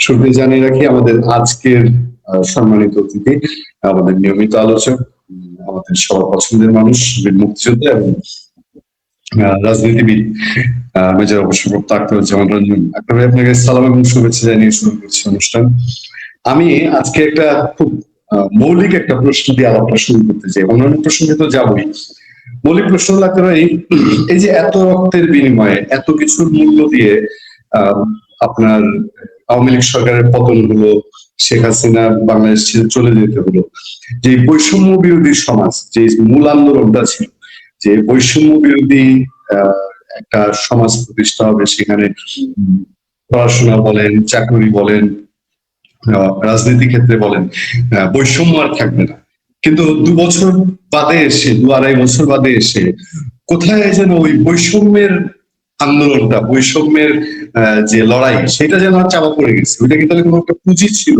শুরুতে জানিয়ে রাখি আমাদের আজকের সম্মানিত অতিথি, আমাদের নিয়মিত আলোচক, আমাদের সবার পছন্দের মানুষ, বীর মুক্তিযোদ্ধা এবং রাজনীতিবিদ মেজর অবসরপ্রাপ্ত আখতারুজ্জামান রঞ্জন। আখতার ভাই, আপনাকে সালাম এবং শুভেচ্ছা জানিয়ে শুরু করছি অনুষ্ঠান। আমি আজকে একটা খুব মৌলিক একটা প্রশ্ন দিয়ে আলাপটা শুরু করতে চাই। অন্যান্য প্রসঙ্গে তো যাবই। মৌলিক প্রশ্ন হলো আখতার ভাই, এই যে এত রক্তের বিনিময়ে এত কিছুর মূল্য দিয়ে আহ আপনার আওয়ামী লীগ সরকারের পতন হলো, শেখ হাসিনা বাংলাদেশ ছেড়ে চলে যেতে হলো, যে বৈষম্য বিরোধী সমাজ যে মূল আন্দোলনটা ছিল, যে বৈষম্য বিরোধী একটা সমাজ প্রতিষ্ঠা হবে, সেখানে পড়াশোনা বলেন, চাকরি বলেন, রাজনীতি ক্ষেত্রে বলেন, বৈষম্য আর থাকবে না। কিন্তু 2 বছর বাদে এসে, 2-2.5 বছর বাদে এসে কোথায় যেন ওই বৈষম্যের আন্দোলনটা, বৈষম্যের যে লড়াই, সেটা যেন চাপা পড়ে গেছে। ওইটা কি তাহলে কোনো একটা পুঁজি ছিল,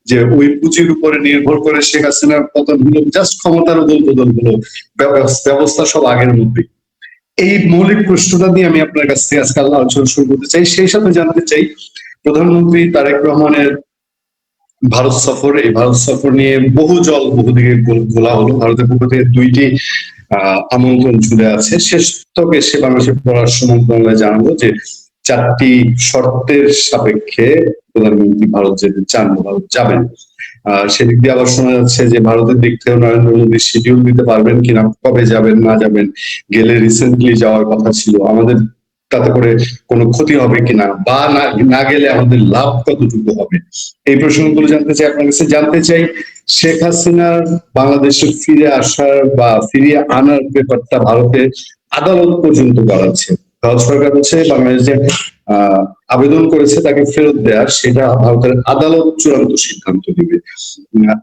যে ওই পুঁজির উপরে নির্ভর করে শেখ হাসিনার পতন হলো, জাস্ট ক্ষমতার দল বদল হলো, ব্যবস্থা সব আগের মধ্যে? এই মৌলিক প্রশ্নটা দিয়ে আমি আপনার কাছ থেকে আজকে আলোচনা শুরু করতে চাই। সেই সাথে জানতে চাই, প্রধানমন্ত্রী তারেক রহমানের ভারত সফর, এই ভারত সফর নিয়ে বহু জল বহুদিকে গোলা হলো। ভারতের পক্ষ থেকে 2টি আমন্ত্রণ ঝুলে আছে। শেষ তবে সে বাংলাদেশের পররাষ্ট্র মন্ত্রণালয় জানালো যে 4টি শর্তের সাপেক্ষে প্রধানমন্ত্রী ভারত যেতে চান, ভারত যাবেন। সেদিক দিয়ে আবার শোনা যাচ্ছে যে ভারতের দিক থেকে নরেন্দ্র মোদী শিডিউল দিতে পারবেন কিনা, কবে যাবেন না যাবেন, গেলে রিসেন্টলি যাওয়ার কথা ছিল, আমাদের তাতে করে কোনো ক্ষতি হবে কিনা, বা না গেলে আমাদের লাভ কতটুকু হবে, এই প্রশ্নগুলো জানতে চাই আপনার কাছে। জানতে চাই শেখ হাসিনার বাংলাদেশে ফিরে আসার বা ফিরিয়ে আনার ব্যাপারটা ভারতের আদালত পর্যন্ত বাড়াচ্ছে। ভারত সরকার হচ্ছে বাংলাদেশে আবেদন করেছে তাকে ফেরত দেওয়ার, সেটা ভারতের আদালত চূড়ান্ত সিদ্ধান্ত দিবে।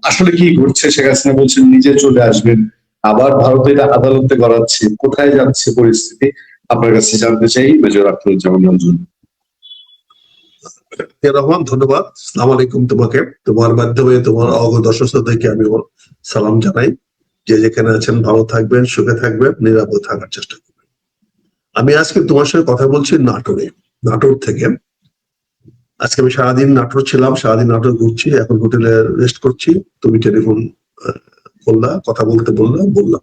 আসলে কি ঘটছে? শেখ হাসিনা বলছেন নিজে চলে আসবেন, আবার ভারত এটা আদালতে গড়াচ্ছে। কোথায় যাচ্ছে পরিস্থিতি, আপনার কাছে জানতে চাই মেজর আখতারুজ্জামান রঞ্জন। রহমান, ধন্যবাদ। আসসালামু আলাইকুম। তোমাকে, তোমার মাধ্যমে তোমার দর্শক শ্রোতাদেরকে আমি সালাম জানাই। যে যেখানে আছেন ভালো থাকবেন, সুখে থাকবেন, নিরাপদ থাকার চেষ্টা করবেন। আমি আজকে তোমার সঙ্গে কথা বলছি নাটোর থেকে। আজকে আমি সারাদিন নাটোর ছিলাম, সারাদিন নাটোর ঘুরছি, এখন হোটেলে রেস্ট করছি। তুমি টেলিফোন করলা, কথা বলতে বললাম।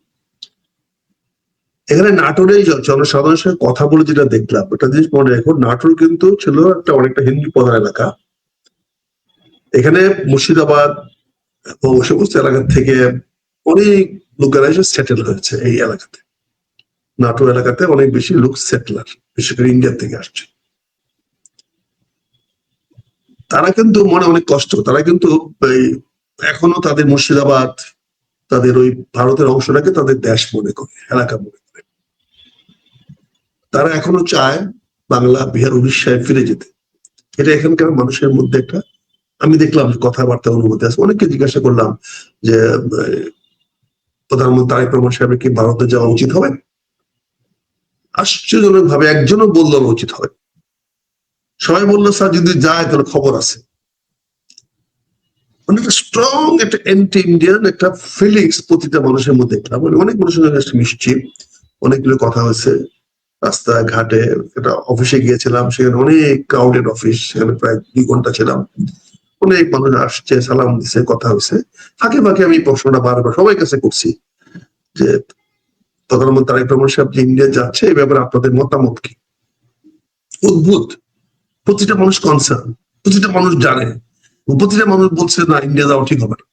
এখানে নাটোরে জনসাধারণের সঙ্গে কথা বলে যেটা দেখলাম, একটা জিনিস মনে রেখো, নাটোর কিন্তু ছিল অনেকটা হিন্দু প্রধান এলাকা। এখানে মুর্শিদাবাদ ও সমস্ত এলাকা থেকে অনেক লোকেরা এসে সেটেল হয়েছে এই এলাকাতে। নাটোর এলাকাতে অনেক বেশি লোক সেটলার, বিশেষ করে ইন্ডিয়া থেকে আসছে। তারা কিন্তু মনে অনেক কষ্ট, তারা কিন্তু এখনো তাদের মুর্শিদাবাদ, তাদের ওই ভারতের অংশটাকে তাদের দেশ মনে করে, এলাকা মনে করে। তারা এখনো চায় বাংলা, বিহার, উড়িষ্যায় ফিরে যেতে। এটা এখানকার মানুষের মধ্যে একটা, আমি দেখলাম কথাবার্তা অনুভূতি আছে। অনেককে জিজ্ঞাসা করলাম যে প্রধানমন্ত্রী তারেক রহমান সাহেবের কি ভারতে যাওয়া উচিত হবে? আশ্চর্যজনক ভাবে একজনও বলল উচিত হবে। সবাই বললো স্যার যদি যায় তাহলে খবর আছে। অনেকটা স্ট্রং একটা অ্যান্টি ইন্ডিয়ান একটা ফিলিংস প্রতিটা মানুষের মধ্যে। অনেক মানুষের সঙ্গে মিশছি, অনেকগুলো কথা হয়েছে রাস্তায় ঘাটে। একটা অফিসে গিয়েছিলাম, সেখানে অনেক ক্রাউডেড অফিস, সেখানে প্রায় 2 ঘন্টা ছিলাম। অনেক মানুষ আসছে, সালাম দিছে, কথা হয়েছে। ফাঁকে ফাঁকে আমি প্রশ্নটা বারবার সবাই কাছে করছি যে প্রধানমন্ত্রী তারেক রহমান সাহেব যে ইন্ডিয়া যাচ্ছে, এই ব্যাপারে আপনাদের মতামত কি? অদ্ভুত, প্রতিটা মানুষ কনসার্ন, প্রতিটা মানুষ জানে, প্রতিটা মানুষ বলছে না ইন্ডিয়া যাওয়া ঠিক হবে না।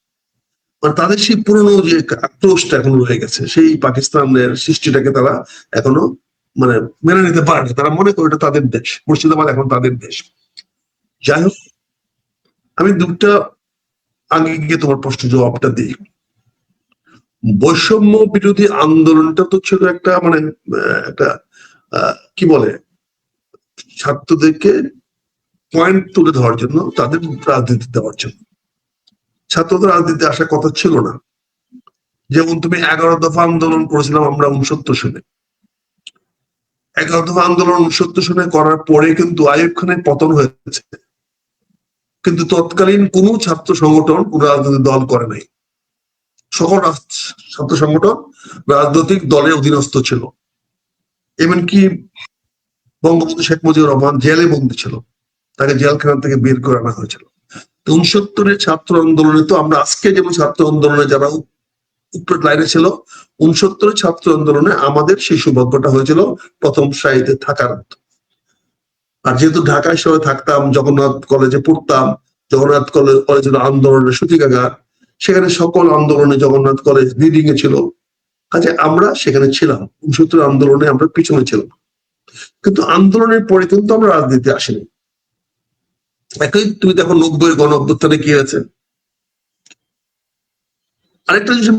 মানে তাদের সেই পুরনো যে আক্রোশটা এখনো রয়ে গেছে, সেই পাকিস্তানের সৃষ্টিটাকে তারা এখনো মানে মেনে নিতে পারে না। তারা মনে করে এটা তাদের দেশ, মুর্শিদাবাদ এখন তাদের দেশ। যাই হোক, আমি 2টা আগে গিয়ে তোমার প্রশ্ন জবাবটা দিই। বৈষম্য বিরোধী আন্দোলনটা তো ছিল একটা মানে একটা কি বলে, ছাত্রদেরকে পয়েন্ট তুলে ধরার জন্য, তাদের রাজনীতি দেওয়ার জন্য। ছাত্রদের রাজনীতিতে আসার কথা ছিল না। যেমন তুমি 11 দফা আন্দোলন করেছিলাম আমরা 69 সনে। 11 দফা আন্দোলন 69 সনে করার পরে কিন্তু আইয়ুব খানের পতন হয়েছে, কিন্তু তৎকালীন কোন ছাত্র সংগঠন, কোন রাজনৈতিক দল করে নাই। সকল ছাত্র সংগঠন রাজনৈতিক দলের অধীনস্থ ছিল। এমনকি বঙ্গবন্ধু শেখ মুজিবুর রহমান জেলে বন্দী ছিল, তাকে জেলখানা থেকে বের করে আনা হয়েছিল। 69-এর ছাত্র আন্দোলনে তো আমরা আজকে যেমন ছাত্র আন্দোলনে যারা উপরের লাইনে ছিল, 69-এর ছাত্র আন্দোলনে আমাদের সেই সৌভাগ্যটা হয়েছিল প্রথম সারিতে থাকার। আর যেহেতু ঢাকায় শহরে থাকতাম, জগন্নাথ কলেজে পড়তাম, জগন্নাথ কলেজ হলো আন্দোলনের সূতিকাগার, সেখানে সকল আন্দোলনে জগন্নাথ কলেজ লিডিং এ ছিল, কাজে আমরা সেখানে ছিলাম। 69 আন্দোলনে আমরা পিছনে ছিলাম, কিন্তু আন্দোলনের পরে কিন্তু আমরা রাজনীতি আসিনি। একই তুমি দেখো 90-এর গণ অভ্যুত্থানে কি হয়েছে। আরেকটা জিনিস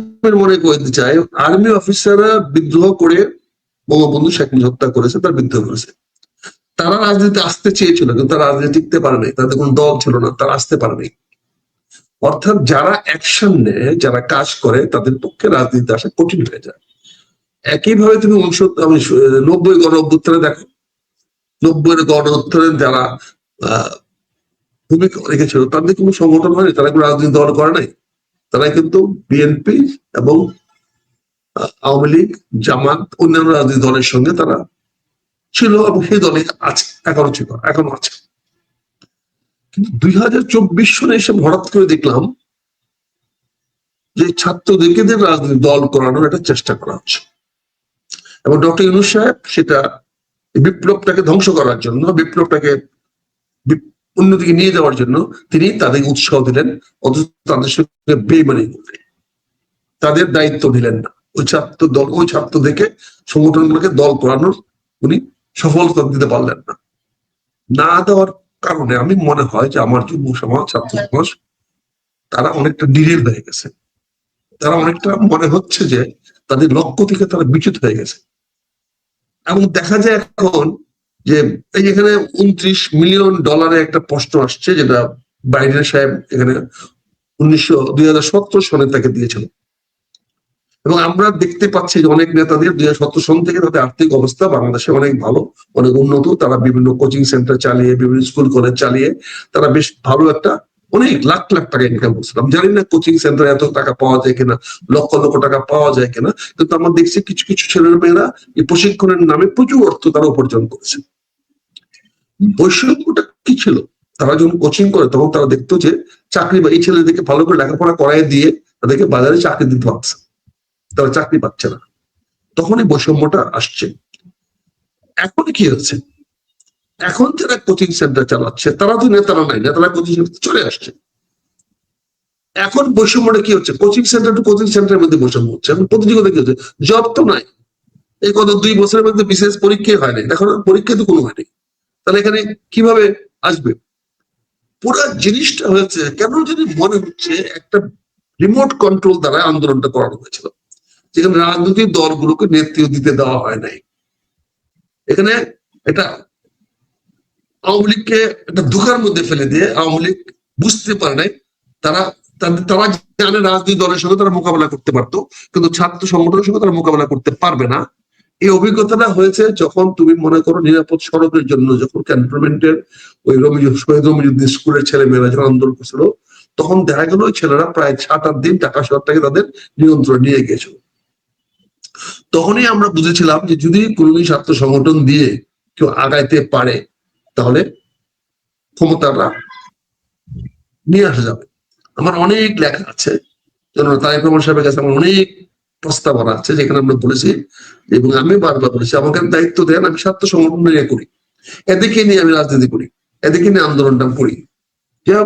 মনে করে দিতে চাই, আর্মি অফিসাররা বিদ্রোহ করে বঙ্গবন্ধু শেখ মুজিব হত্যা করেছে, তার বিদ্রোহ করেছে। তারা রাজনীতি আসতে চেয়েছিল, কিন্তু তারা রাজনীতি টিকতে পারে নাই, তাদের কোনো দল ছিল না, তারা আসতে পারেনি। অর্থাৎ যারা অ্যাকশন নেয়, যারা কাজ করে, তাদের পক্ষে রাজনীতি আসা কঠিন হয়ে যায়। একইভাবে তুমি 90 গণ অভ্যুত্থানে দেখো, 90-এর গণ অভ্যুত্থানে যারা ভূমিকা রেখেছিল, তাদের কোনো সংগঠন হয়নি, তারা কোনো রাজনৈতিক দল করে নাই। তারা কিন্তু বিএনপি এবং আওয়ামী লীগ, জামাত, অন্যান্য রাজনৈতিক দলের সঙ্গে তারা ছিল এবং সেই দলে আছে, এখনো ছিল, এখনো আছে। কিন্তু 2024 সনে এসে হঠাৎ করে দেখলাম যে ছাত্রদেরকে রাজনৈতিক দল করানোর একটা চেষ্টা করা হচ্ছে, এবং ডক্টর ইউনূস সাহেব সেটা বিপ্লবটাকে ধ্বংস করার জন্য, বিপ্লবটাকে অন্যদিকে নিয়ে যাওয়ার জন্য তিনি তাদের উৎসাহ দিলেন, অথচ তাদের সঙ্গে বেইমানি করলেন, তাদের দায়িত্ব দিলেন না। ওই ছাত্রদেরকে, সংগঠনগুলোকে দল করানোর উনি সফলতা দিতে পারলেন না। না দেওয়ার কারণে আমি মনে হয় যে আমার যুব সমাজ, ছাত্র সমাজ, তারা অনেকটা ডিরেল হয়ে গেছে। তারা অনেকটা মনে হচ্ছে যে তাদের লক্ষ্য থেকে তারা বিচ্যুত হয়ে গেছে। এবং দেখা যায় এখন যে এই এখানে $29 মিলিয়ন একটা প্রশ্ন আসছে, যেটা বাইডেন সাহেব এখানে 2017 সনে তাকে দিয়েছিল। এবং আমরা দেখতে পাচ্ছি যে অনেক নেতাদের 2017 সন থেকে তাদের আর্থিক অবস্থা বাংলাদেশে অনেক ভালো, অনেক উন্নত। তারা বিভিন্ন কোচিং সেন্টার চালিয়ে, বিভিন্ন স্কুল কলেজ চালিয়ে তারা বেশ ভালো একটা অনেক লাখ লাখ টাকা ইনকাম করছিলাম। জানি না কোচিং সেন্টারে এত টাকা পাওয়া যায় কিনা, লক্ষ লক্ষ টাকা পাওয়া যায় কিনা, কিন্তু আমরা দেখছি কিছু কিছু ছেলেমেয়েরা এই প্রশিক্ষণের নামে প্রচুর অর্থ তারা উপার্জন করেছে। বৈষম্যটা কি ছিল? তারা যখন কোচিং করে তখন তারা দেখতো যে চাকরি, বা এই ছেলেদেরকে ভালো করে লেখাপড়া করাই দিয়ে তাদেরকে বাজারে চাকরি দিতে পারছে, তারা চাকরি পাচ্ছে না, তখনই বৈষম্যটা আসছে। এখন কি হচ্ছে, এখন যারা কোচিং সেন্টার চালাচ্ছে তারা তো নেতারা নাই, নেতারা কোচিং সেন্টার চলে আসছে। এখন বৈষম্যটা কি হচ্ছে, কোচিং সেন্টার টু কোচিং সেন্টারের মধ্যে বৈষম্য হচ্ছে। এখন প্রতিযোগিতা কি হচ্ছে, জব তো নাই। এই গত 2 বছরের মধ্যে বিশেষ পরীক্ষাই হয় নাই, এখন পরীক্ষা তো কোনো হয়নি, তাহলে এখানে কিভাবে আসবে? পুরো জিনিসটা হয়েছে কেন যদি মনে হচ্ছে একটা রিমোট কন্ট্রোল দ্বারা আন্দোলনটা করানো হয়েছিল, যেখানে রাজনৈতিক দলগুলোকে নেতৃত্ব দিতে দেওয়া হয় নাই। এখানে এটা আওয়ামী লীগকে একটা ধোঁকার মধ্যে ফেলে দিয়ে আওয়ামী লীগ বুঝতে পারে নাই, তারা তারা জানে রাজনৈতিক দলের সঙ্গে তারা মোকাবেলা করতে পারতো, কিন্তু ছাত্র সংগঠনের সঙ্গে তারা মোকাবেলা করতে পারবে না। এই অভিজ্ঞতাটা হয়েছে যখন তুমি মনে করো নিরাপদ সড়কের জন্য যখন ক্যান্টনমেন্টের ওই শহীদ রমিজুদ্দিন স্কুলের ছেলেমেয়েরা যখন আন্দোলন করছিল, তখন দেখা গেল ওই ছেলেরা প্রায় 7-8 দিন ঢাকা শহরটাকে তাদের নিয়ন্ত্রণ নিয়ে গেছিল। তখনই আমরা বুঝেছিলাম যে যদি কোনোদিন ছাত্র সংগঠন দিয়ে কেউ আগাইতে পারে তাহলে ক্ষমতাটা নিয়ে আসা যাবে। আমার অনেক লেখা আছে, তারেক রহমান সাহেবের কাছে আমার অনেক প্রস্তাবনা আছে, যেখানে আমরা বলেছি, এবং আমি বারবার বলেছি আমাকে দায়িত্ব দেন, আমি ছাত্র সংগঠন নিয়ে করি, এদিকে নিয়ে আমি রাজনীতি করি, এদিকে নিয়ে আন্দোলনটা করি। যা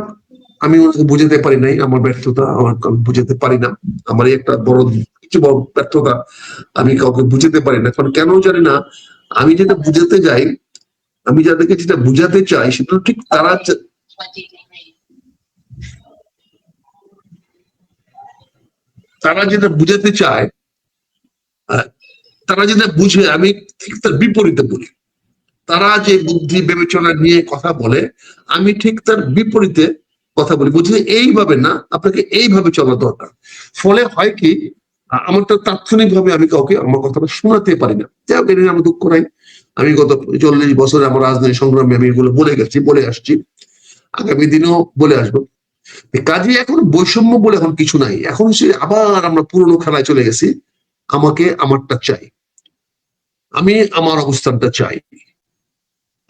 আমি বুঝাতে পারি নাই, আমার ব্যর্থতা, আমার বুঝাতে পারি না, আমার একটা বড় কিছু বড় ব্যর্থতা, আমি কাউকে বুঝাতে পারি না। কারণ কেন জানি না, আমি যেটা বুঝাতে যাই, আমি যাদেরকে যেটা বুঝাতে চাই সেটা ঠিক তারা যেটা বুঝাতে চায়, তারা যেটা বুঝে আমি ঠিক তার বিপরীতে বলি। তারা যে বুদ্ধি বিবেচনা নিয়ে কথা বলে আমি ঠিক তার বিপরীতে কথা বলি, বুঝি এইভাবে না, আপনাকে এইভাবে চলা দরকার। ফলে হয় কি, আমার তো তাৎক্ষণিক ভাবে আমি কাউকে আমার কথাটা শোনাতে পারি না, যাই হোক আমার দুঃখ নাই। আমি গত 40 বছরে আমার রাজনৈতিক সংগ্রামে আমি এগুলো বলে গেছি, বলে আসছি, আগামী দিনেও বলে আসবো। কাজে এখন বৈষম্য বলে এখন কিছু নাই, এখন সে আবার আমরা পুরনো খেলায় চলে গেছি। আমাকে আমারটা চাই, আমি আমার অবস্থানটা চাই,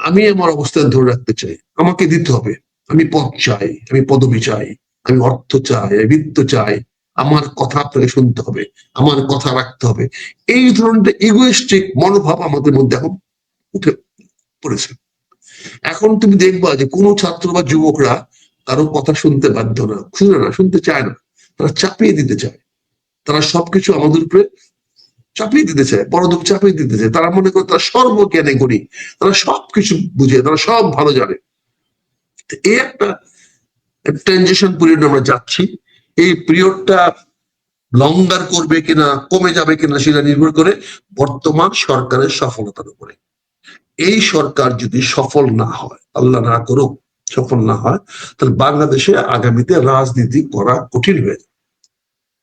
আমি আমার অবস্থান ধরে রাখতে চাই, আমাকে দিতে হবে। আমি পদ চাই, আমি পদবি চাই, আমি অর্থ চাই, আমি বৃত্ত চাই, আমার কথা আপনাকে শুনতে হবে, আমার কথা রাখতে হবে। এই ধরনের ইগোয়েস্টিক মনোভাব আমাদের মধ্যে এখন উঠে পড়েছে। এখন তুমি দেখবা যে কোনো ছাত্র বা যুবকরা কারো কথা শুনতে বাধ্য না, শুনে না, শুনতে চায় না, তারা চাপিয়ে দিতে চায়। তারা সবকিছু আমাদের উপরে চাপিয়ে দিতে চায়, পরদূপ চাপিয়ে দিতে চায়। তারা মনে করে তারা সর্বজ্ঞানে গণি, তারা সবকিছু বুঝে, তারা সব ভালো জানে। এই একটা ট্রানজিশন পিরিয়ড আমরা যাচ্ছি। এই পিরিয়ডটা লঙ্গার করবে কিনা, কমে যাবে কিনা, সেটা নির্ভর করে বর্তমান সরকারের সফলতার উপরে। এই সরকার যদি সফল না হয়, আল্লাহ না করুক সফল না হয়, তাহলে বাংলাদেশে আগামীতে রাজনীতি করা কঠিন হয়ে যাবে।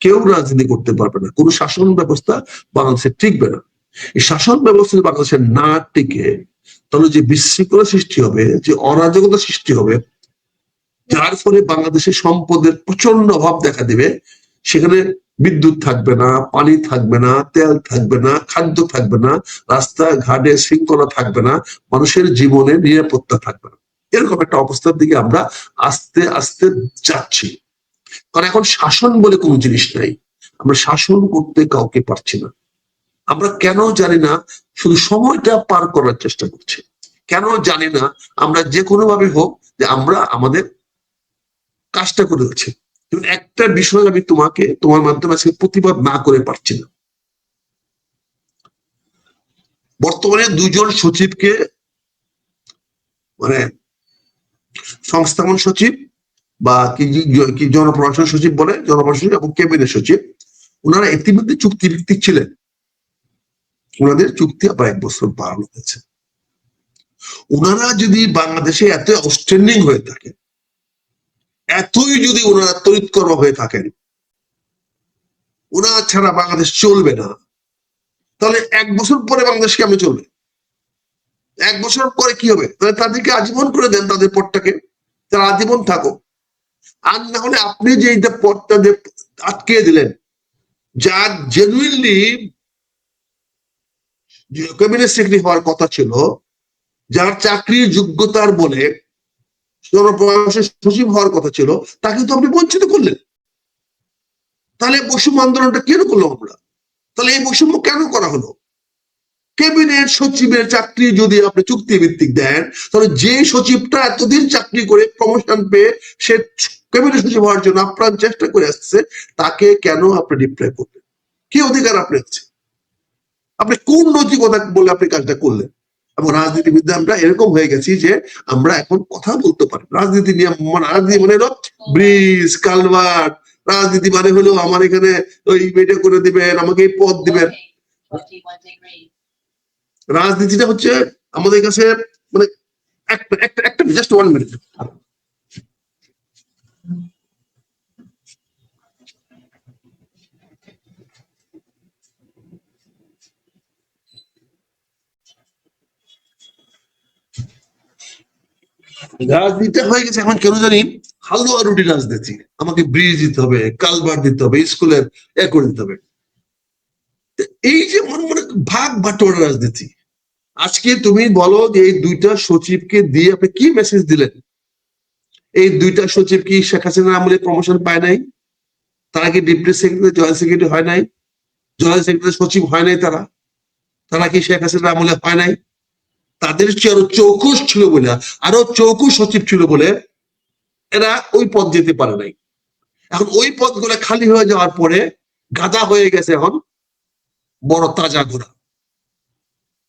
কেউ রাজনীতি করতে পারবে না, কোনো শাসন ব্যবস্থা বাংলাদেশে টিকবে না। এই শাসন ব্যবস্থা যদি বাংলাদেশে না টিকে, তাহলে যে বিশৃঙ্খলা সৃষ্টি হবে, যে অরাজকতা সৃষ্টি হবে, যার ফলে বাংলাদেশের সম্পদের প্রচন্ড অভাব দেখা দিবে। সেখানে বিদ্যুৎ থাকবে না, পানি থাকবে না, তেল থাকবে না, খাদ্য থাকবে না, রাস্তাঘাটে শৃঙ্খলা থাকবে না, মানুষের জীবনে নিরাপত্তা থাকবে না। এরকম একটা অবস্থার দিকে আমরা আস্তে আস্তে যাচ্ছি। কারণ এখন শাসন বলে কোনো জিনিস নাই, আমরা শাসন করতে কাউকে পারছি না। আমরা কেন জানি না শুধু সময়টা পার করার চেষ্টা করছি, কেন জানি না আমরা যে কোনো ভাবে হোক যে আমরা আমাদের কাজটা করে যাচ্ছি। একটা বিষয় আমি তোমাকে তোমার মাধ্যমে আজকে প্রতিবাদ না করে পারছি না। বর্তমানে দুজন সচিবকে, মানে সংস্থাপন সচিব বা কি জনপ্রশাসন সচিব বলে, জনপ্রশাসন এবং ক্যাবিনেট সচিব, ওনারা ইতিমধ্যে চুক্তিভিত্তিক ছিলেন। ওনাদের চুক্তি আবার 1 বছর বাড়ানো হয়েছে। ওনারা যদি বাংলাদেশে এত আউটস্ট্যান্ডিং হয়ে থাকে, এতই যদি ওনারা তড়িৎকর্ম হয়ে থাকেন, ওনারা ছাড়া বাংলাদেশ চলবে না, তাহলে 1 বছর পরে বাংলাদেশ কেমন চলবে? 1 বছর পরে কি হবে? তাহলে তাদেরকে আজীবন করে দেন, তাদের পদটাকে, তারা আজীবন থাকো। আর না হলে আপনি যে পদটা আটকে দিলেন, যার জেনুইনলি ক্যাবিনেট সেক্রেটারি হওয়ার কথা ছিল, যার চাকরির যোগ্যতার বলে জনপ্রশাসন সচিব হওয়ার কথা ছিল, তাকে তো আপনি বঞ্চিত করলেন। তাহলে বৈষম্য আন্দোলনটা কেন করলাম আমরা? তাহলে এই বৈষম্য কেন করা হলো? ক্যাবিনেট সচিবের চাকরি যদি আপনি চুক্তিভিত্তিক দেন, তাহলে যে সচিবটা এতদিন চাকরি করে প্রমোশন পেয়ে সে ক্যাবিনেট সচিব হওয়ার জন্য আপ্রাণ চেষ্টা করে আসছে, তাকে কেন আপনি ডিপ্লয় করলেন? কি অধিকার আপনার আছে? আপনি কোন নৈতিকতা বলে আপনি কাজটা করলেন? এবং রাজনীতিবিদ আমরা এরকম হয়ে গেছি যে আমরা এখন কথা বলতে পারি। রাজনীতি নিয়ে, রাজনীতি মানে হলো ব্রিজ, কালভার্ট, রাজনীতি মানে হলো আমার এখানে ওই এটা করে দিবেন, আমাকে এই পদ দিবেন। রাজনীতিটা হচ্ছে আমাদের কাছে মানে একটা জাস্ট 1 মিনিট। রাজনীতি হয়ে গেছে এখন কেন জানি হালুয়া রুটি রাজনীতি। আমাকে ব্রিজ দিতে হবে, কালভার্ট দিতে হবে, স্কুলের করে দিতে হবে। এই যে মনে মনে ভাগ বাটোয়ারা রাজনীতি। আজকে তুমি বলো যে এই 2টা সচিবকে দিয়ে আপনি কি মেসেজ দিলেন? এই 2টা সচিব কি শেখ হাসিনার আমলে প্রমোশন পায় নাই? তারা কি ডিপ্টি সেক্রেটারি, জয়েন্ট সেক্রেটারি হয় নাই? জয়েন্ট সেক্রেটারি সচিব হয় নাই? তারা কি শেখ হাসিনার আমলে হয় নাই? তাদের চেয়ে আরো চৌকুশ ছিল বলে, আরো চৌকুশ সচিব ছিল বলে এরা ওই পদ যেতে পারে নাই। এখন ওই পদগুলো খালি হয়ে যাওয়ার পরে গাদা হয়ে গেছে এখন বড় তাজা ঘোড়া।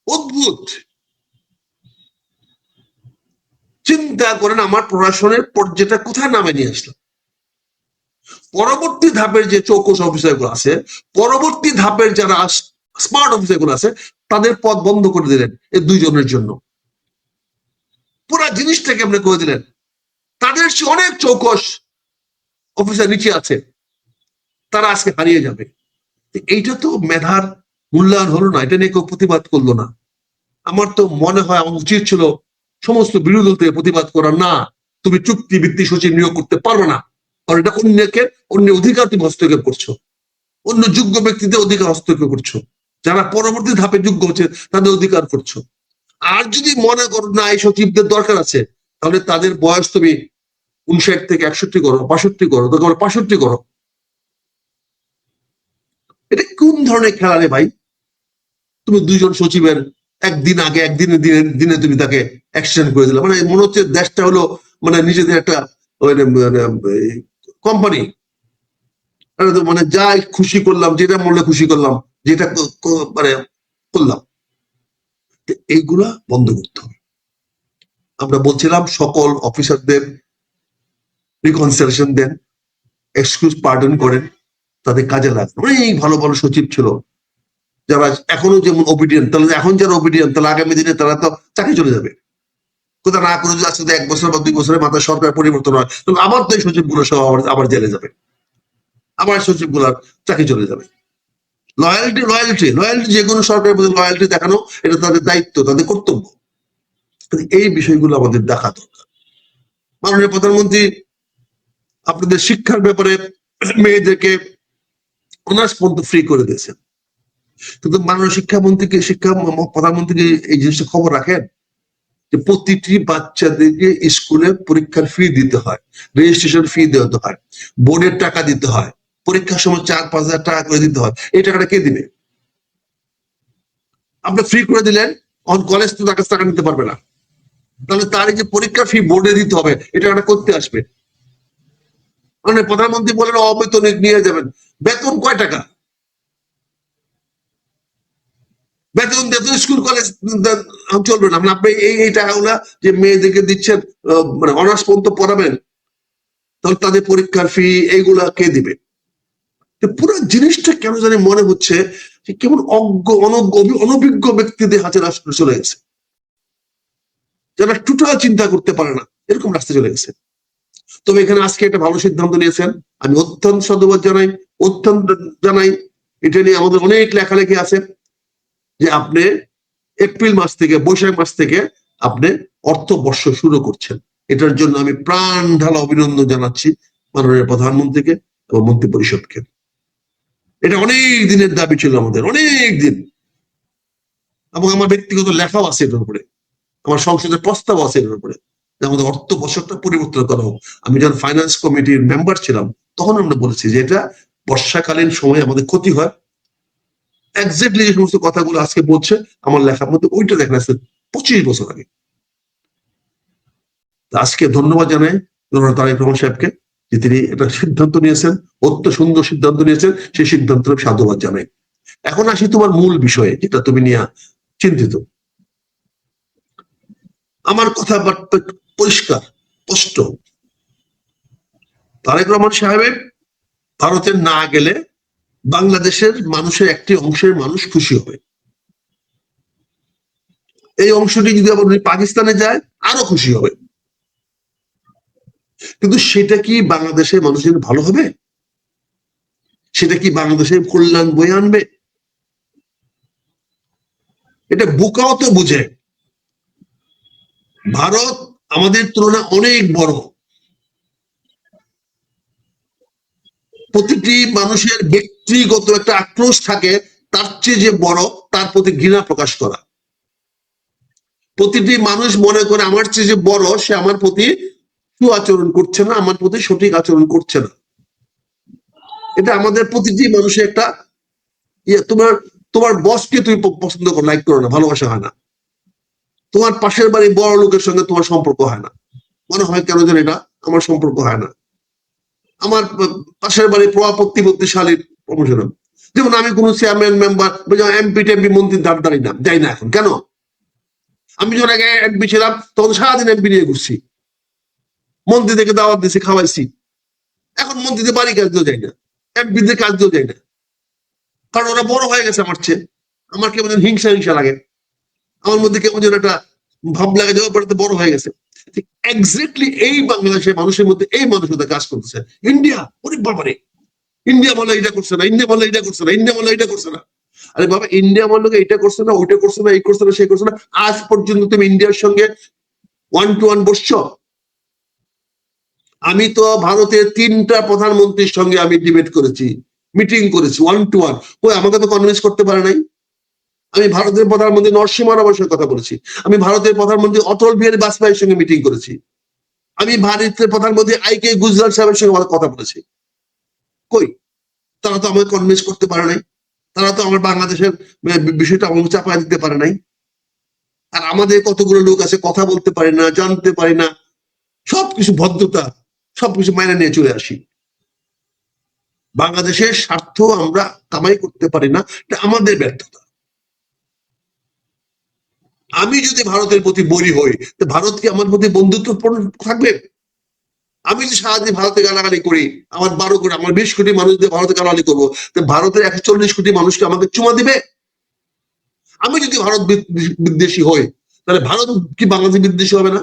অদ্ভুত। চিন্তা করেন আমার প্রশাসনের পর্যায়টা কোথায় নামে নিয়ে আসলাম। পরবর্তী ধাপের যে চৌকুশ অফিসার গুলো আছে, পরবর্তী ধাপের যারা স্মার্ট অফিসার গুলো আছে, তাদের পদ বন্ধ করে দিলেন এই 2 জনের জন্য। পুরা জিনিসটাকে আপনি করে দিলেন। তাদের চেয়ে অনেক চৌকস অফিসার নিচে আছে, তারা আজকে হারিয়ে যাবে। এইটা তো মেধার মূল্যায়ন হলো না, এটা নিয়ে কেউ প্রতিবাদ করলো না। আমার তো মনে হয় আমার উচিত ছিল সমস্ত বিরোধী দল থেকে প্রতিবাদ করার, না তুমি চুক্তিভিত্তিক সচিব নিয়োগ করতে পারবে না, কারণ এটা অন্য অধিকার তুমি হস্তক্ষেপ করছো, অন্য যোগ্য ব্যক্তিদের অধিকার হস্তক্ষেপ করছো, যারা পরবর্তী ধাপে যোগ্য হচ্ছে তাদের অধিকার করছো। আর যদি মনে করো না এই সচিবদের দরকার আছে, তাহলে তাদের বয়স তুমি 59 থেকে 61 করো, 62 করো, তখন 65 করো। এটা কোন ধরনের খেলা রে ভাই? তুমি দুইজন সচিবের একদিন আগে একদিনের দিনে দিনে তুমি তাকে এক্সটেন্ড করে দিলে, মানে মনে হচ্ছে দেশটা হলো মানে নিজেদের একটা কোম্পানি। মানে যা খুশি করলাম, যেটা মূল্যে খুশি করলাম, যেটা মানে করলাম। এইগুলা বন্ধ করতে হবে। আমরা বলছিলাম সকল অফিসারদের রিকনসিলারেশন দেন, এক্সকিউজ পার্ডন করেন, তাদের কাজে লাগবে। অনেক ভালো ভালো সচিব ছিল যারা এখনো যেমন ওবিডিয়েন্ট, তাহলে এখন যারা ওবিডিয়েন্ট তাহলে আগামী দিনে তারা তো চাকরি চলে যাবে। কোথাও না করে যদি আজকে 1 বছর বা 2 বছরের মাথায় সরকার পরিবর্তন হয়, তাহলে আবার তো এই সচিবগুলো সব আবার জেলে যাবে, আবার সচিবগুলোর চাকরি চলে যাবে। লয়ালিটি লয়ালিটি লয়ালিটি, যে কোনো সরকারের প্রতি লয়ালিটি দেখানো এটা তাদের দায়িত্ব, তাদের কর্তব্য। এই বিষয়গুলো আমাদের দেখা দরকার। মাননীয় প্রধানমন্ত্রী আপনাদের শিক্ষার ব্যাপারে মেয়েদেরকে অনার্স পর্যন্ত ফ্রি করে দিয়েছেন, কিন্তু মাননীয় প্রধানমন্ত্রীকে এই জিনিসটা খবর রাখেন যে প্রতিটি বাচ্চাদেরকে স্কুলে পরীক্ষার ফি দিতে হয়, রেজিস্ট্রেশন ফি দিতে হয়, বোর্ডের টাকা দিতে হয়, পরীক্ষার সময় 4-5 হাজার টাকা করে দিতে হয়। এই টাকাটা কে দিবে? আপনি ফ্রি করে দিলেন, কলেজ তো তার কাছে টাকা নিতে পারবে না, তাহলে তার এই যে পরীক্ষার ফি বোর্ডে দিতে হবে, এটা টাকাটা করতে আসবে। মানে প্রধানমন্ত্রী বলেন অবেতনিক নিয়ে যাবেন, বেতন কয় টাকা? বেতন দিয়ে তো স্কুল কলেজ চলবে না। মানে আপনি এই টাকাগুলা যে মেয়েদেরকে দিচ্ছেন, মানে অনার্স পর্যন্ত পড়াবেন, তাহলে তাদের পরীক্ষার ফি এইগুলা কে দিবে? পুরো জিনিসটা কেন জানি মনে হচ্ছে যে কেমন অনভিজ্ঞ ব্যক্তিদের হাতে রাষ্ট্র চলে গেছে, যারা টোটাল চিন্তা করতে পারে না, এরকম রাস্তা চলে গেছে। তবে এখানে আজকে একটা ভালো সিদ্ধান্ত নিয়েছেন, আমি অত্যন্ত সাধুবাদ জানাই, অত্যন্ত জানাই। এটা নিয়ে আমাদের অনেক লেখালেখি আছে যে আপনি এপ্রিল মাস থেকে, বৈশাখ মাস থেকে আপনি অর্থবর্ষ শুরু করছেন। এটার জন্য আমি প্রাণ ঢালা অভিনন্দন জানাচ্ছি মাননীয় প্রধানমন্ত্রীকে এবং মন্ত্রী পরিষদকে। এটা অনেক দিনের দাবি ছিল আমাদের, অনেক দিন, এবং আমার ব্যক্তিগত লেখাও আছে এটার উপরে, আমার সংসদের প্রস্তাব আছে এটার উপরে, আমাদের অর্থ বছরটা পরিবর্তন করা হোক। আমি যখন ফাইন্যান্স কমিটির মেম্বার ছিলাম তখন আমরা বলেছি যে এটা বর্ষাকালীন সময় আমাদের ক্ষতি হয়। এক্স্যাক্টলি যে সমস্ত কথাগুলো আজকে বলছে আমার লেখার মধ্যে, ওইটা দেখা যাচ্ছে 25 বছর আগে। আজকে ধন্যবাদ জানাই তারেক রহমান সাহেবকে যে তিনি একটা সিদ্ধান্ত নিয়েছেন, অত্যন্ত সুন্দর সিদ্ধান্ত নিয়েছেন, সেই সিদ্ধান্তের সাধুবাদ জানাই। এখন আসি তোমার মূল বিষয়ে, যেটা তুমি নিয়ে চিন্তিত। আমার কথা পরিষ্কার স্পষ্ট, তারেক রহমান সাহেবের ভারতে না গেলে বাংলাদেশের মানুষের একটি অংশের মানুষ খুশি হবে। এই অংশটি যদি আবার পাকিস্তানে যায় আরো খুশি হবে। কিন্তু সেটা কি বাংলাদেশের মানুষের ভালো হবে? সেটা কি বাংলাদেশের কল্যাণ বয়ে আনবে? এটা বোকাও তো বুঝে। ভারত আমাদের তুলনায় অনেক বড়। প্রতিটি মানুষের ব্যক্তিগত একটা আক্রোশ থাকে, তার চেয়ে যে বড় তার প্রতি ঘৃণা প্রকাশ করা। প্রতিটি মানুষ মনে করে আমার চেয়ে যে বড় সে আমার প্রতি আচরণ করছে না, আমার প্রতি সঠিক আচরণ করছে না। এটা আমাদের প্রতিটি মানুষের একটা তোমার বসকে তুমি পছন্দ করো, লাইক করো না, ভালোবাসা হয় না। তোমার পাশের বাড়ি বড় লোকের সঙ্গে তোমার সম্পর্ক হয় না, মনে হয় কেন জানি না আমার সম্পর্ক হয় না। আমার পাশের বাড়ি প্রতিপত্তিশালীর প্রমোশন, যেমন আমি কোন চেয়ারম্যান মেম্বার এমপি টেমপি মন্ত্রীর ধার দাঁড়ি না, যাই না এখন। কেন? আমি যখন আগে এমপি ছিলাম তখন সারাদিন এমপি নিয়ে ঘুরছি, মন্ত্রী থেকে দাওয়াত দিয়েছি, খাওয়াইছি। এখন মন্ত্রীদের বাড়ি কাজ দিয়েও যাই না, এমপিদের কাজ দিয়েও যাই না, কারণ ওরা বড় হয়ে গেছে আমার চেয়ে। আমার কেমন হিংসা হিংসা লাগে, আমার মধ্যে কেমন যেন একটা ভাব লাগে যে বড় হয়ে গেছে। এক্স্যাক্টলি এই বাংলাদেশের মানুষের মধ্যে এই মানুষটা কাজ করতেছে। ইন্ডিয়া অনেক ব্যাপারে, ইন্ডিয়া বলে এটা করছে না, ইন্ডিয়া বলে এটা করছে না, ইন্ডিয়া বলে এটা করছে না। আরে বাবা, ইন্ডিয়া বললো এটা করছে না, ওইটা করছে না, এই করছে না, সেই করছে না। আজ পর্যন্ত তুমি ইন্ডিয়ার সঙ্গে 1-to-1 বসছো? আমি তো ভারতের 3টা প্রধানমন্ত্রীর সঙ্গে আমি ডিবেট করেছি, মিটিং করেছি 1-to-1। ওই আমাকে তো কনভিন্স করতে পারে নাই। আমি ভারতের প্রধানমন্ত্রী নরসিংহ রাওয়ের সঙ্গে কথা বলেছি, আমি ভারতের প্রধানমন্ত্রী অটল বিহারী বাজপেয়ীর সঙ্গে মিটিং করেছি, আমি ভারতের প্রধানমন্ত্রী আইকে গুজরাল সাহেবের সঙ্গে কথা বলেছি। কই, তারা তো আমাকে কনভিন্স করতে পারে নাই, তারা তো আমার বাংলাদেশের বিষয়টা আমাকে চাপায় দিতে পারে নাই। আর আমাদের কতগুলো লোক আছে কথা বলতে পারি না, জানতে পারি না, সবকিছু ভদ্রতা সবকিছু মাইনে নিয়ে চলে আসি। বাংলাদেশের স্বার্থ আমরা কামাই করতে পারি না, এটা আমাদের ব্যর্থতা। আমি যদি ভারতের প্রতি বলি হই, তো ভারত কি আমার প্রতি বন্ধুত্বপূর্ণ থাকবে? আমি যদি সারাদিন ভারতে গালাগালি করি, আমার 12 কোটি, আমার 20 কোটি মানুষ দিয়ে ভারতে গালাগালি করবো, তো ভারতের 140 কোটি মানুষকে আমাকে চুমা দিবে? আমি যদি ভারত বিদ্বেষী হই, তাহলে ভারত কি বাংলাদেশ বিদ্বেষী হবে না?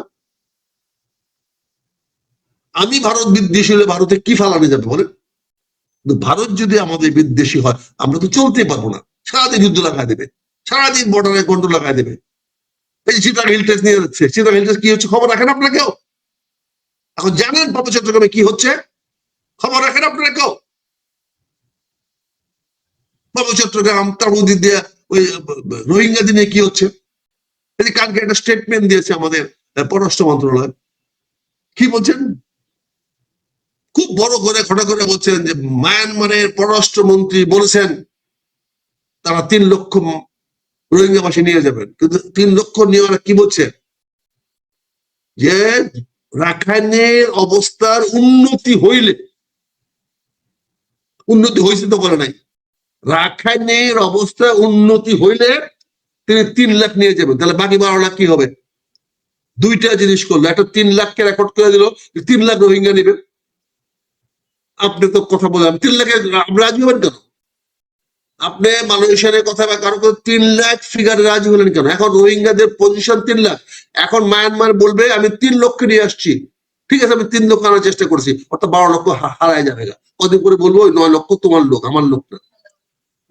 আমি ভারত বিদ্বেষী হলে ভারতে কি ফালানো যাবে বলেন? ভারত যদি আমাদের বিদ্বেষী হয়, আমরা তো চলতে পারবো না, সারাদিন যুদ্ধ লাগাই দেবে, সারাদিন বর্ডারে কন্ট্রোল লাগাই দেবে। এই চিটাগাং হিল টেস্ট নিয়ে যাচ্ছে, চিটাগাং হিল টেস্ট কি হচ্ছে খবর রাখেন আপনারা কেউ? এখন জানেন পার্বত্য চট্টগ্রামে কি হচ্ছে, খবর রাখেন আপনারা কেউ? পার্বত্য চট্টগ্রাম তার মধ্যে দিয়ে ওই রোহিঙ্গা দিনে কি হচ্ছে? এই কালকে একটা স্টেটমেন্ট দিয়েছে আমাদের পররাষ্ট্র মন্ত্রণালয়, কি বলছেন? খুব বড় করে খটা করে বলছেন যে মায়ানমারের পররাষ্ট্রমন্ত্রী বলেছেন তারা 3 লক্ষ রোহিঙ্গাবাসী নিয়ে যাবেন, কিন্তু 3 লক্ষ নিয়ে কি বলছে যে রাখাইনের অবস্থার উন্নতি হইলে, উন্নতি হয়েছে তো বলে নাই, রাখাইনের অবস্থা উন্নতি হইলে তিনি 3 লাখ নিয়ে যাবেন। তাহলে বাকি 12 লাখ কি হবে? দুইটা জিনিস করলো, একটা 3 লাখকে রেকর্ড করে দিল, 3 লাখ রোহিঙ্গা নেবে। আপনি তো কথা বলেন 3 লাখে আপনি রাজি হবেন কেন? আপনি মালয়েশিয়ার কথা বা কারো 3 লাখ ফিগারে রাজি হলেন কেন? এখন রোহিঙ্গাদের পজিশন 3 লাখ, এখন মায়ানমার বলবে আমি 3 লক্ষ নিয়ে আসছি, ঠিক আছে আমি 3 লক্ষ আনার চেষ্টা করছি, অর্থাৎ 12 লক্ষ হারায় যাবে। কদিন করে বলবো 9 লক্ষ তোমার লোক, আমার লোক না।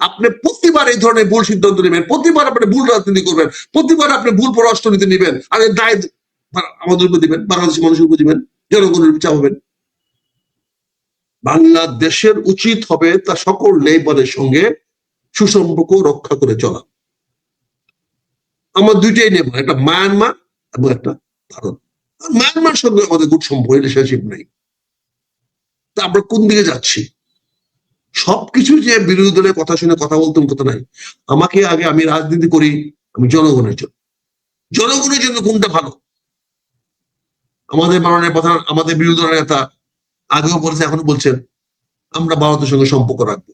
আপনি প্রতিবার এই ধরনের ভুল সিদ্ধান্ত নেবেন, প্রতিবার আপনি ভুল রাজনীতি করবেন, প্রতিবার আপনি ভুল পররাষ্ট্রনীতি নেবেন, আর এর দায় আমাদের উপর দিবেন, বাংলাদেশের মানুষের উপর দিবেন, জনগণের উপর চাপাবেন। বাংলাদেশের উচিত হবে তা সকল নেইবারের সঙ্গে সুসম্পর্ক রক্ষা করে চলা। আমার দুইটাই নেইবার, একটা মায়ানমার এবং একটা ভারত। মায়ানমার সঙ্গে আমাদের গুড সম্পর্ক, রিলেশনশিপ নেই। তা আমরা কোন দিকে যাচ্ছি? সবকিছু যে বিরোধী দলের কথা শুনে কথা বলতাম কথা নাই। আমাকে আগে, আমি রাজনীতি করি আমি জনগণের জন্য, জনগণের জন্য কোনটা ভালো। আমাদের মাননীয় প্রধান, আমাদের বিরোধী দলের নেতা আগেও বলছে, এখনো বলছেন আমরা ভারতের সঙ্গে সম্পর্ক রাখবো।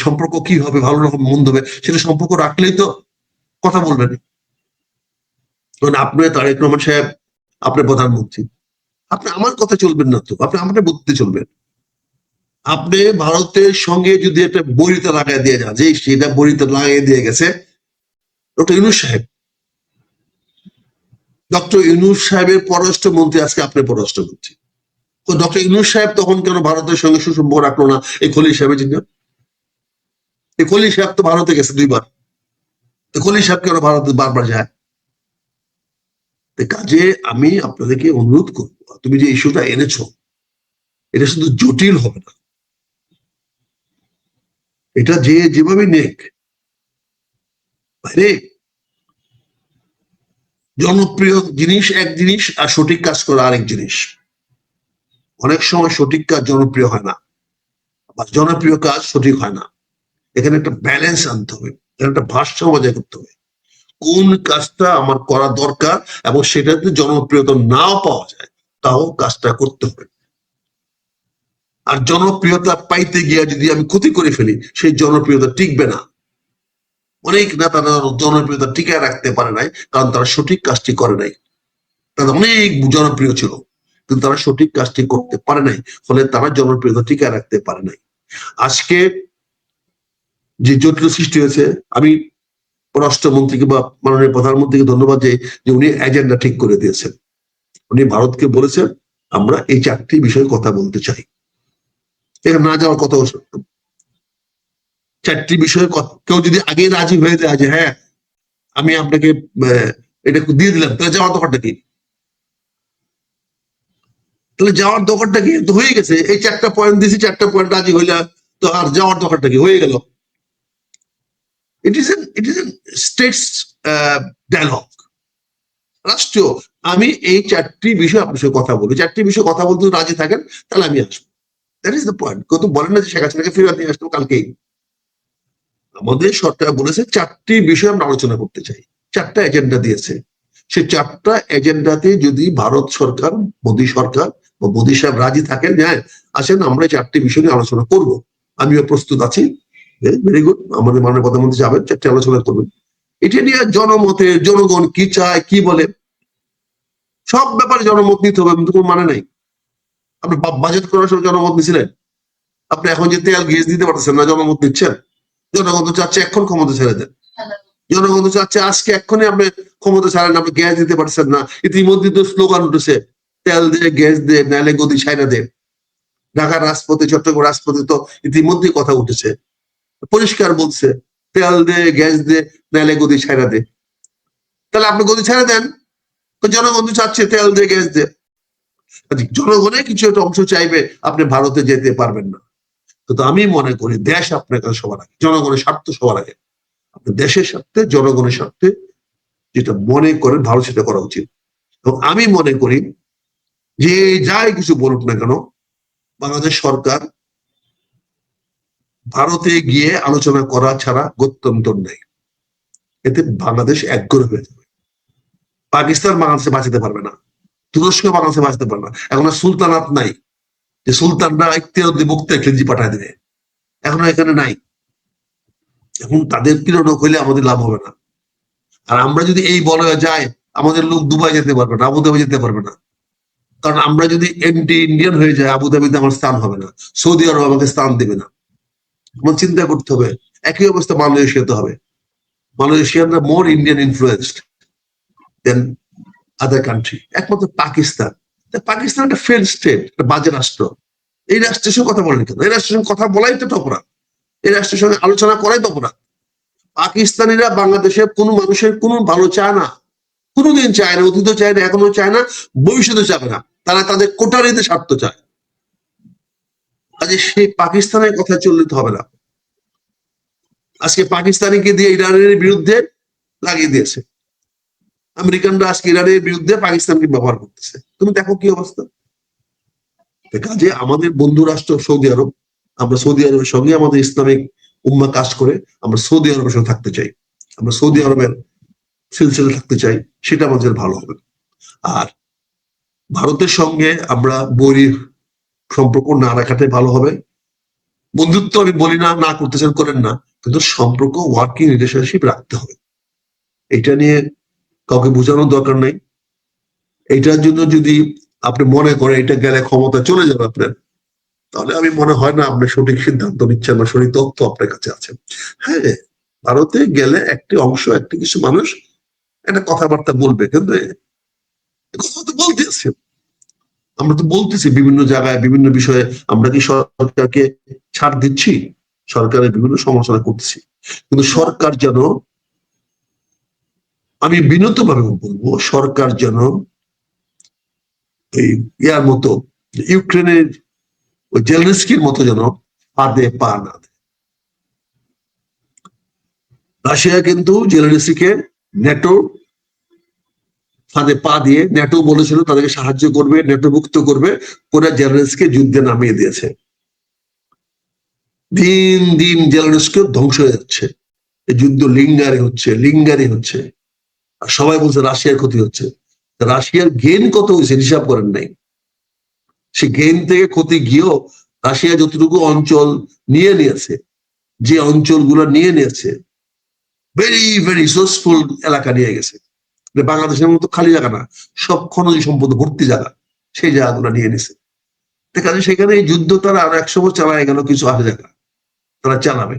সম্পর্ক কি হবে, ভালো রকম মন্দ হবে, সেটা সম্পর্ক রাখলেই তো কথা বলবেন। আপনি তারেক রহমান সাহেব, আপনি প্রধানমন্ত্রী, আপনি আমার কথা চলবেন না তো, আপনি আমাদের বুদ্ধি চলবেন। আপনি ভারতের সঙ্গে যদি একটা বড়িতে লাগাই দিয়ে যান, যে সেটা বড়িতে লাগিয়ে দিয়ে গেছে ডক্টর ইউনূস সাহেব, ডক্টর ইউনূস সাহেবের পররাষ্ট্রমন্ত্রী, আজকে আপনি পররাষ্ট্রমন্ত্রী। তো ডক্টর ইউনূস সাহেব তখন কেন ভারতের সঙ্গে সুসম্পর্ক রাখলো না এই খলিল সাহেবের জন্য? এই খলিল সাহেব তো ভারতে গেছে 2 বার, খলিল সাহেব কেন ভারতে বারবার যায়? কাজে আমি আপনাদেরকে অনুরোধ করবো, তুমি যে ইস্যুটা এনেছো এটা শুধু জটিল হবে না, এটা যে যেভাবে নেক, বাইরে জনপ্রিয় জিনিস এক জিনিস, আর সঠিক কাজ করা আরেক জিনিস। অনেক সময় সঠিক কাজ জনপ্রিয় হয় না, বা জনপ্রিয় কাজ সঠিক হয় না। এখানে একটা ব্যালেন্স আনতে হবে, এখানে একটা ভারসাম্য বজায় করতে হবে। কোন কাজটা আমার করা দরকার এবং সেটাতে জনপ্রিয়তা নাও পাওয়া যায়, তাও কাজটা করতে হবে। আর জনপ্রিয়তা পাইতে গিয়ে যদি আমি ক্ষতি করে ফেলি, সেই জনপ্রিয়তা টিকবে না। অনেক নেতারা জনপ্রিয়তা টিকায় রাখতে পারে নাই, কারণ তারা সঠিক কাজটি করে নাই। তারা অনেক জনপ্রিয় ছিল, কিন্তু তারা সঠিক কাজটি করতে পারে নাই, ফলে তারা জনপ্রিয়তা টিকায় রাখতে পারে নাই। আজকে যে জটিল সৃষ্টি হয়েছে, আমি পররাষ্ট্রমন্ত্রীকে বা মাননীয় প্রধানমন্ত্রীকে ধন্যবাদ যে উনি এজেন্ডা ঠিক করে দিয়েছেন। উনি ভারতকে বলেছেন আমরা এই 4টি বিষয়ে কথা বলতে চাই। এখানে না যাওয়ার কথা, 4টি বিষয়ে কেউ যদি আগে রাজি হয়ে যায় যে হ্যাঁ আমি আপনাকে এটা দিয়ে দিলাম, তাহলে যাওয়ার দরকারটা কি? তাহলে যাওয়ার দরকারটা কি? তো হয়ে গেছে, এই 4টা পয়েন্ট দিয়েছি, 4টা পয়েন্ট রাজি হইলে তো আর যাওয়ার দরকারটা কি? হয়ে গেল। It is an states dialogue, রাষ্ট্রীয়। আমি এই 4টি বিষয় আপনার সাথে কথা বলি, 4টি বিষয় কথা বলতে রাজি থাকেন তাহলে আমি আসবো। That is the point. কত বলেন না যে শেখ হাসিনাকে ফিরিয়ে নিয়ে আসবো কালকেই। আমাদের সরকার বলেছে 4টি বিষয় আমরা আলোচনা করতে চাই, 4টা এজেন্ডা দিয়েছে। সেই 4টা এজেন্ডাতে যদি ভারত সরকার, মোদী সরকার বা মোদী সাহেব রাজি থাকেন, হ্যাঁ আসেন আমরা 4টি বিষয় নিয়ে আলোচনা করব, আমিও প্রস্তুত আছি। ভেরি গুড, আমাদের মাননীয় প্রধানমন্ত্রী যাবেন, 4টি আলোচনা করবেন। এটা নিয়ে জনমতের, জনগণ কি চায় কি বলে সব ব্যাপারে জনমত নিতে হবে, কোনো মানে নাই। আপনি বাজেট করার সময় জনমত নিছিলেন? আপনি এখন যে তেল গ্যাস দিতে পারতেছেন না, জনমত নিচ্ছেন? জনগণ তো চাচ্ছে এখন ক্ষমতা ছেড়ে দেন, জনগণ তো চাচ্ছে আজকে এক্ষুনি আপনি ক্ষমতা ছাড়েন, আপনি গ্যাস দিতে পারছেন না। ইতিমধ্যে তো স্লোগান উঠেছে, তেল দিয়ে গ্যাস দিয়ে নাইলে গদি ছাইনা দে। ঢাকার রাজপথে, চট্টগ্রাম রাজপথে তো ইতিমধ্যে কথা উঠেছে, পরিষ্কার বলছে তেল দে গ্যাস দে নাইলে গদি ছাইনা দে। তাহলে আপনি গদি ছেড়ে দেন, জনগণ তো চাচ্ছে তেল দিয়ে গ্যাস দে। জনগণের কিছু একটা অংশ চাইবে, আপনি ভারতে যেতে পারবেন না। কিন্তু আমি মনে করি দেশ আপনার কাছে সবার আগে, জনগণের স্বার্থ সবার আগে। আপনি দেশের স্বার্থে, জনগণের স্বার্থে যেটা মনে করেন ভালো সেটা করা উচিত। এবং আমি মনে করি যে যাই কিছু বলুক না কেন, বাংলাদেশ সরকার ভারতে গিয়ে আলোচনা করা ছাড়া গত্যন্তর নেই। এতে বাংলাদেশ একগ্র হয়ে যাবে। পাকিস্তান বাংলাদেশে বাঁচাতে পারবে না, তুরস্ক বাংলাদেশে বাঁচাতে পারবে না। এখন আর সুলতানাত নাই যে সুলতানরা ইখতিয়ার মুক্ত খেলজি পাঠায় দেবে, এখন এখানে নাই। এখন তাদের প্রেরণা হইলে আমাদের লাভ হবে না। আর আমরা যদি এই বলে যাই, আমাদের লোক দুবাই যেতে পারবে না, আবুধাবি যেতে পারবে না। কারণ আমরা যদি এন্টি ইন্ডিয়ান হয়ে যাই, আবুধাবিতে আমার স্থান হবে না, সৌদি আরব আমাকে স্থান দেবে না। আমার চিন্তা করতে হবে। একই অবস্থা মালয়েশিয়াতে হবে। মালয়েশিয়ানরা মোর ইন্ডিয়ান ইনফ্লুয়েন্সড দেন আদার কান্ট্রি। একমাত্র পাকিস্তান, পাকিস্তান একটা ফেল স্টেট, একটা বাজে রাষ্ট্র। এই রাষ্ট্রের সঙ্গে কথা বলেন কেন? এই রাষ্ট্রের সঙ্গে কথা বলাই তো অপরাধ, এই রাষ্ট্রের সঙ্গে আলোচনা করাই তো অপরাধ। পাকিস্তানিরা বাংলাদেশের কোনো মানুষের কোনো ভালো চায় না, কোনোদিন চায় না, অতীত চায় না, এখনো চায় না, ভবিষ্যতে চাবে না। তারা তাদের কোটারিতে স্বার্থ চায়। কাজে সেই পাকিস্তানের কথা চললে তো হবে না। আজকে পাকিস্তানিকে দিয়ে ইরানের বিরুদ্ধে লাগিয়ে দিয়েছে, আমেরিকানরা আজকে ইরানের বিরুদ্ধে পাকিস্তানকে ব্যবহার করতেছে। তুমি দেখো কি অবস্থা। কাজে আমাদের বন্ধু রাষ্ট্র সৌদি আরব, আমরা সৌদি আরবের সঙ্গে আমাদের ইসলামিক উম্মা কাজ করে, আমরা সৌদি আরবের সঙ্গে থাকতে চাই, আমরা সৌদি আরবের সিলসিলা থাকতে চাই, সেটা আমাদের ভালো হবে। আর ভারতের সঙ্গে আমরা বৈরী সম্পর্ক না রাখাটাই ভালো হবে। বন্ধুত্ব আমি বলি না, না করতেছেন করেন না, কিন্তু সম্পর্ক ওয়ার্কিং রিলেশনশিপ রাখতে হবে। এটা নিয়ে কাউকে বোঝানোর দরকার নেই। এটার জন্য যদি আপনি মনে করেন এটা গেলে ক্ষমতা চলে যাবে আপনার, তাহলে আমি মনে হয় না আপনি সঠিক সিদ্ধান্ত নিচ্ছেন বা সঠিক তথ্য আপনার কাছে আছে। হ্যাঁ, ভারতে গেলে একটি অংশ, একটি কিছু মানুষ একটা কথাবার্তা বলবে, কিন্তু কথা তো বলতেছে, আমরা তো বলতেছি বিভিন্ন জায়গায় বিভিন্ন বিষয়ে। আমরা কি সরকারকে ছাড় দিচ্ছি? সরকারের বিভিন্ন সমালোচনা করতেছি, কিন্তু সরকার যেন, আমি বিনীতভাবে বলবো, সরকার যেন এই ইয়ার মতো, ইউক্রেনের ওই জেলেনস্কির মতো যেন ফাঁদে পা না দেয়। রাশিয়া কিন্তু জেলেনস্কিকে ন্যাটো ফাঁদে পা দিয়ে, ন্যাটো বলেছিল তাদেরকে সাহায্য করবে, ন্যাটো মুক্ত করবে, করে জেলেনস্কিকে যুদ্ধে নামিয়ে দিয়েছে। দিন দিন জেলেনস্কি ধ্বংস হয়ে যাচ্ছে, এই যুদ্ধ লিঙ্গারি হচ্ছে। আর সবাই বলছে রাশিয়ার ক্ষতি হচ্ছে। রাশিয়ার গেইন কত হয়েছে হিসাব করেন নাই। সে গেইন থেকে ক্ষতি গিয়েও রাশিয়া যতটুকু অঞ্চল নিয়ে নিয়েছে, যে অঞ্চলগুলো নিয়ে নিয়েছে, ভেরি ভেরি রিসোর্সফুল এলাকা নিয়ে গেছে। বাংলাদেশের মতো খালি জায়গা না, সব খনিজ সম্পদ ভর্তি জায়গা, সেই জায়গাগুলো নিয়ে নিছে। কাজে সেখানে এই যুদ্ধ তারা আরো 100 বছর চালায় গেল, কিছু আছে জায়গা তারা চালাবে,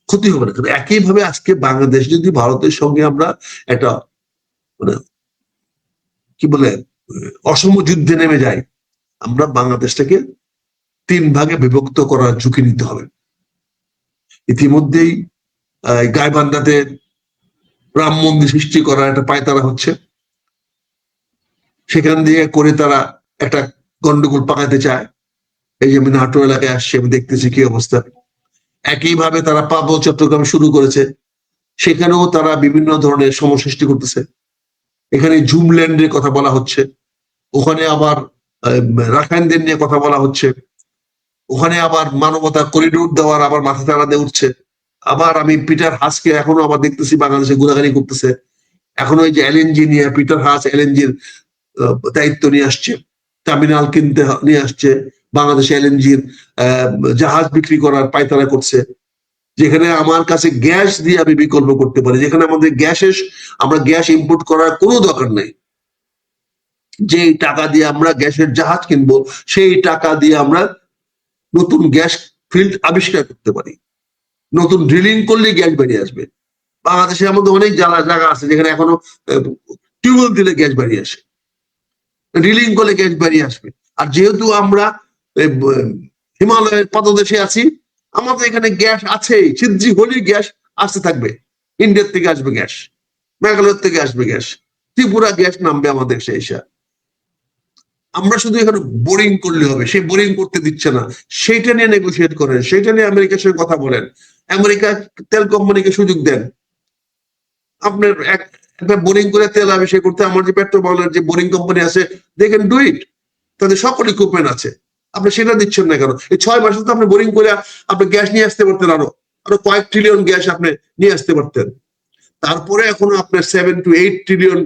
ক্ষতি হবে না। কিন্তু একইভাবে আজকে বাংলাদেশ যদি ভারতের সঙ্গে আমরা একটা মানে কি বলে অসম যুদ্ধে নেমে যাই, আমরা বাংলাদেশটাকে 3 ভাগে বিভক্ত করার ঝুঁকি নিতে হবে। ইতিমধ্যেই গাইবান্ধাতে রাম মন্দির সৃষ্টি করার একটা পায়তারা হচ্ছে, সেখান দিয়ে করে তারা একটা গন্ডগোল পাকাতে চায়। এই যে আমি নাটোর এলাকায় আসছি, আমি দেখতেছি কি অবস্থা। একইভাবে তারা পাবো চট্টগ্রাম শুরু করেছে, সেখানেও তারা বিভিন্ন ধরনের সমস্যা সৃষ্টি করতেছে। এখানে জুমল্যান্ডের কথা বলা হচ্ছে, ওখানে আবার রাখাইনদের নিয়ে কথা বলা হচ্ছে, ওখানে আবার মানবতা করিডোর দেওয়ার আবার মাথা চাড়া দিয়ে উঠছে। আবার আমি পিটার হাসকে এখনো আবার দেখতেছি বাংলাদেশে গোলাগালি করতেছে। এখন ওই যে এলএনজি নিয়ে পিটার হাস এলএনজির দায়িত্ব নিয়ে আসছে, টার্মিনাল কিনতে নিয়ে আসছে, বাংলাদেশে এলএনজির জাহাজ বিক্রি করার পায়তারা করছে, যেখানে আমার কাছে গ্যাস দিয়ে আমি বিকল্প করতে পারি, যেখানে আমাদের আমরা গ্যাস ইম্পোর্ট করার কোনো দরকার নেই। যে টাকা দিয়ে আমরা গ্যাসের জাহাজ কিনবো, সেই টাকা দিয়ে আমরা নতুন গ্যাস ফিল্ড আবিষ্কার করতে পারি। নতুন ড্রিলিং করলে গ্যাস বেরিয়ে আসবে। বাংলাদেশের মধ্যে অনেক জায়গা আছে যেখানে এখনো টিউবওয়েল দিলে গ্যাস বেরিয়ে আসে, ড্রিলিং করলে গ্যাস বেরিয়ে আসবে। আর যেহেতু আমরা হিমালয়ের পাদদেশে আছি, আমাদের এখানে গ্যাস আছেই, ছিদ্রি হলেই গ্যাস আসতে থাকবে। ইন্ডিয়ার থেকে আসবে গ্যাস, মেঘালয় থেকে আসবে গ্যাস, ত্রিপুরা গ্যাস নামবে আমাদের সেই হিসাব। আমরা শুধু এখানে বোরিং করলে হবে, সেই বোরিং করতে দিচ্ছে না, সেইটা নিয়ে নেগোসিয়েট করেন, সেইটা নিয়ে আমেরিকার সঙ্গে কথা বলেন, আমেরিকা তেল কোম্পানিকে সুযোগ দেন। আপনার একটা বোরিং করে তেল আবিষ্কার করতে, আমার যে পেট্রোবাংলার যে বোরিং কোম্পানি আছে, দে ক্যান ডু ইট, তাদের সকল ইকুইপমেন্ট আছে। আপনি সেটা দিচ্ছেন না কেন? এই 6 মাসে তো আপনি বোরিং করে আপনি গ্যাস নিয়ে আসতে পারতেন, আরো কয়েক ট্রিলিয়ন গ্যাস আপনি নিয়ে আসতে পারতেন। তারপরে এখনো আপনার 7 to 8 ট্রিলিয়ন